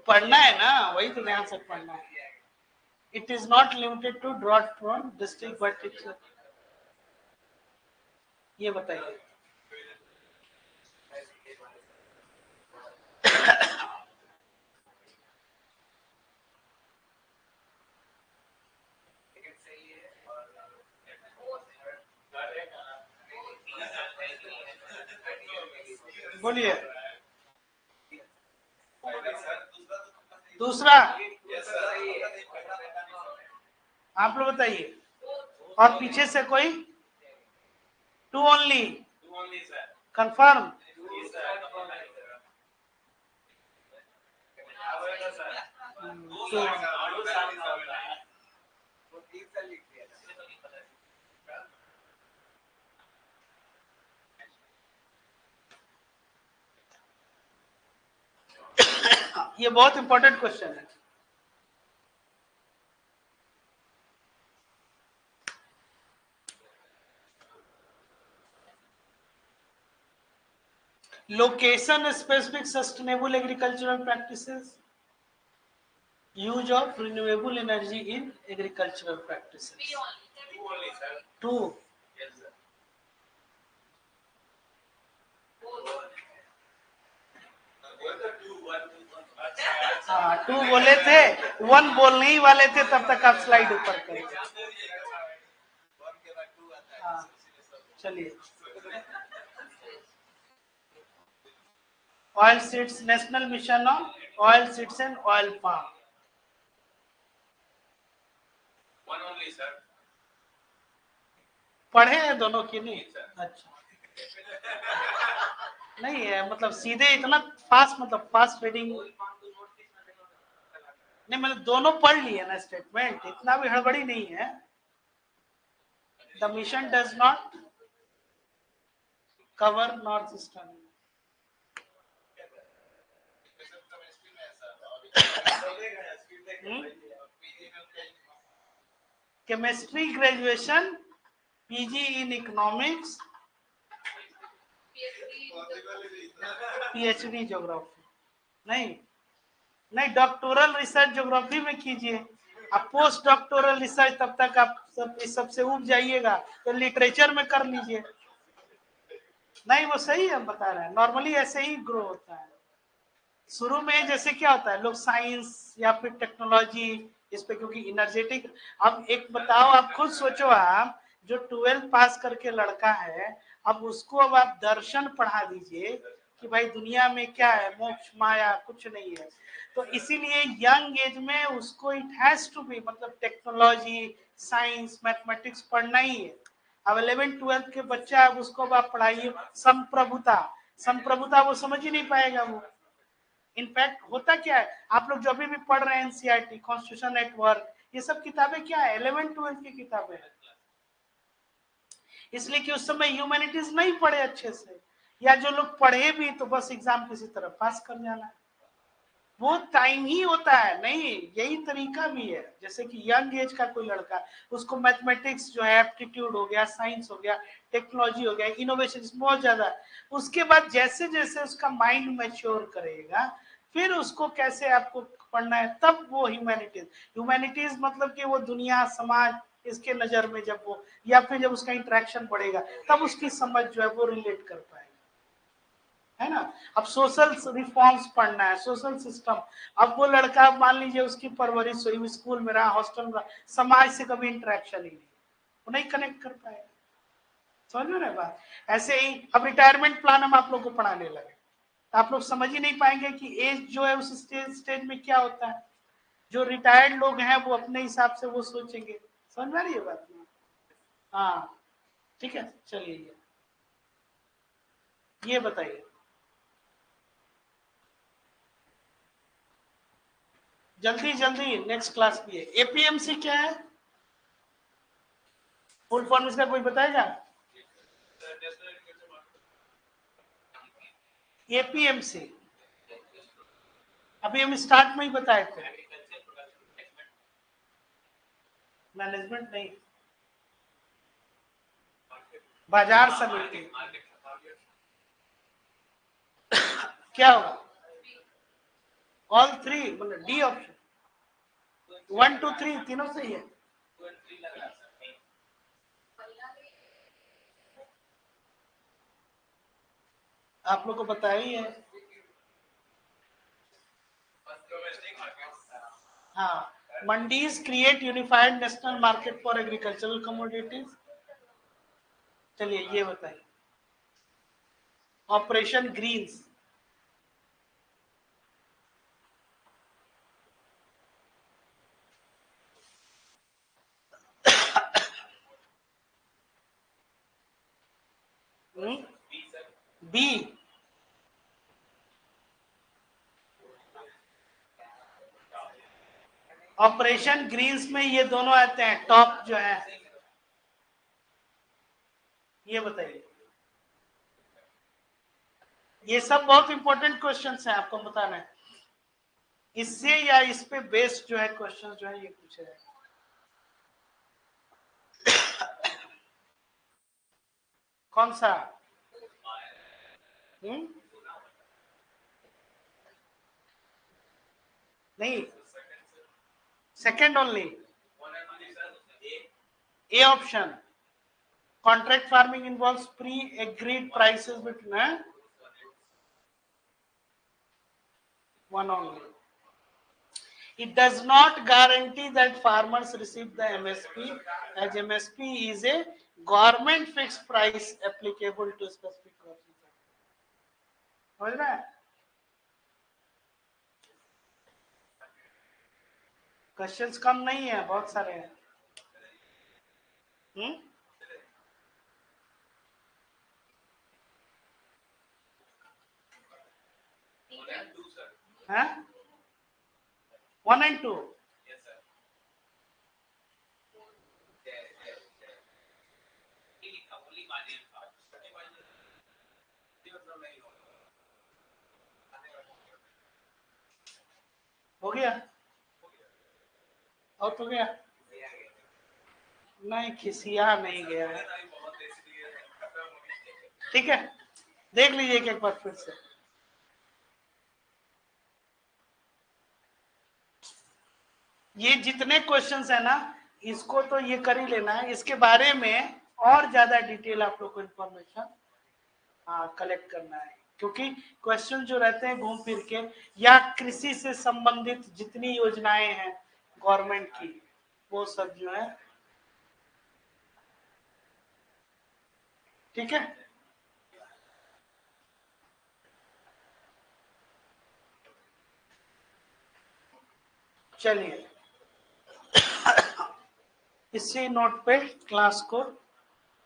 पढ़ना है ना, वही तो ध्यान से पढ़ना है। It is not limited to drought prone district but it's, ये बताइए। बोलिए दूसरा, आप लोग बताइए, और पीछे से कोई? Two only, confirm? ये बहुत इंपॉर्टेंट क्वेश्चन है। Location specific sustainable agricultural practices, use of renewable energy in agricultural practices. Two, हाँ, टू बोले थे, वन बोलने ही वाले थे, तब तक आप स्लाइड ऊपर करें। हाँ, चलिए, oil seeds, national mission on oil seeds and oil palm. पढ़े हैं दोनों की नहीं? अच्छा, नहीं है मतलब सीधे इतना फास्ट, मतलब फास्ट रीडिंग नहीं, मतलब दोनों पढ़ लिए ना स्टेटमेंट, इतना भी हड़बड़ी नहीं है। The mission does not cover north eastern. Chemistry graduation, PG in economics, PhD geography. नहीं, डॉक्टोरल रिसर्च ज्योग्राफी में कीजिए, अब पोस्ट डॉक्टोरल रिसर्च तब तक आप सब इस सबसे उब जाइएगा तो लिटरेचर में कर लीजिए। नहीं, वो सही है, हम बता रहे हैं, नॉर्मली ऐसे ही ग्रो होता है। शुरू में जैसे क्या होता है, लोग साइंस या फिर टेक्नोलॉजी इस पे, क्योंकि एनर्जेटिक। अब एक बताओ, आप खुद सोचो, आप जो 12th पास करके लड़का है, अब उसको अब आप दर्शन पढ़ा दीजिए कि भाई दुनिया में क्या है, मोक्ष माया कुछ नहीं है। तो इसीलिए यंग एज में उसको इट हैज टू बी, मतलब टेक्नोलॉजी, साइंस, मैथमेटिक्स पढ़ना ही है। अब 11th 12th के बच्चा, अब उसको आप पढ़ाइए संप्रभुता वो समझ ही नहीं पाएगा। वो इनफैक्ट होता क्या है, आप लोग जो अभी भी पढ़ रहे हैं एनसीईआरटी, कॉन्स्टिट्यूशन एट वर्क, ये सब किताबें क्या है, 11th 12th की किताबें हैं। इसलिए कि उस समय ह्यूमैनिटीज नहीं पढ़े अच्छे से, या जो लोग पढ़े भी तो बस एग्जाम किसी तरह पास कर जाना है। वो टाइम ही होता है, नहीं यही तरीका भी है। जैसे कि यंग एज का कोई लड़का, उसको मैथमेटिक्स जो है, एप्टीट्यूड हो गया, साइंस हो गया, टेक्नोलॉजी हो गया, इनोवेशन बहुत ज्यादा, उसके बाद जैसे जैसे उसका माइंड मैच्योर करेगा, फिर उसको कैसे आपको पढ़ना है, तब वो ह्यूमैनिटीज, ह्यूमैनिटीज मतलब कि वो दुनिया समाज इसके नजर में जब वो, या फिर जब उसका इंटरेक्शन बढ़ेगा, तब उसकी समझ जो है वो रिलेट कर पाएगा, है ना। अब सोशल रिफॉर्म्स पढ़ना है, सोशल सिस्टम। अब वो लड़का मान लीजिए उसकी परवरिश हुई, स्कूल में रहा, हॉस्टल में रहा, समाज से कभी इंटरेक्शन ही नहीं, वो नहीं कनेक्ट कर पाएगा। समझ में ना बात। ऐसे ही अब रिटायरमेंट प्लान हम आप लोग को पढ़ाने लगे, तो आप लोग समझ ही नहीं पाएंगे कि एज जो है उस स्टेज में क्या होता है। जो रिटायर्ड लोग हैं वो अपने हिसाब से वो सोचेंगे। समझ में आ रही है बात? हाँ ठीक है, चलिए ये बताइए, जल्दी जल्दी, नेक्स्ट क्लास भी है। एपीएमसी क्या है, फुल फॉर्म इसका कोई बताएगा? एपीएमसी अभी हम स्टार्ट में ही बताए थे, मैनेजमेंट नहीं, बाजार समिति। क्या होगा? ऑल थ्री, मतलब डी ऑप्शन, 1 2 3 तीनों सही है। आप लोग को बताया ही है। हाँ, mandis create unified national market for agricultural commodities. चलिए ये बताइए, operation greens. B, operation greens में ये दोनों आते हैं, टॉप जो है, ये बताइए। ये सब बहुत इंपॉर्टेंट क्वेश्चंस हैं, आपको बताना है। इससे या इस पे बेस्ड जो है क्वेश्चन जो है ये पूछे जाए। कौन सा? नहीं, second only, A option. Contract farming involves pre agreed prices between, one only. It does not guarantee that farmers receive the MSP, as MSP is a government fixed price applicable to specific crops. समझ रहे हैं? Questions कम नहीं है, बहुत सारे हैं। हैं? 1 and 2 हो गया, आउट हो गया। नहीं, खिसिया नहीं गया है, ठीक है, देख लीजिए एक बार फिर से। ये जितने क्वेश्चंस है ना, इसको तो ये कर ही लेना है, इसके बारे में और ज्यादा डिटेल आप लोग को इन्फॉर्मेशन कलेक्ट करना है, क्योंकि क्वेश्चन जो रहते हैं घूम फिर के, या कृषि से संबंधित जितनी योजनाएं हैं गवर्नमेंट की, वो सब जो है, ठीक है। चलिए इसी नोट पे क्लास को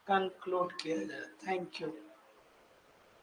कंक्लूड किया जाए। Thank you.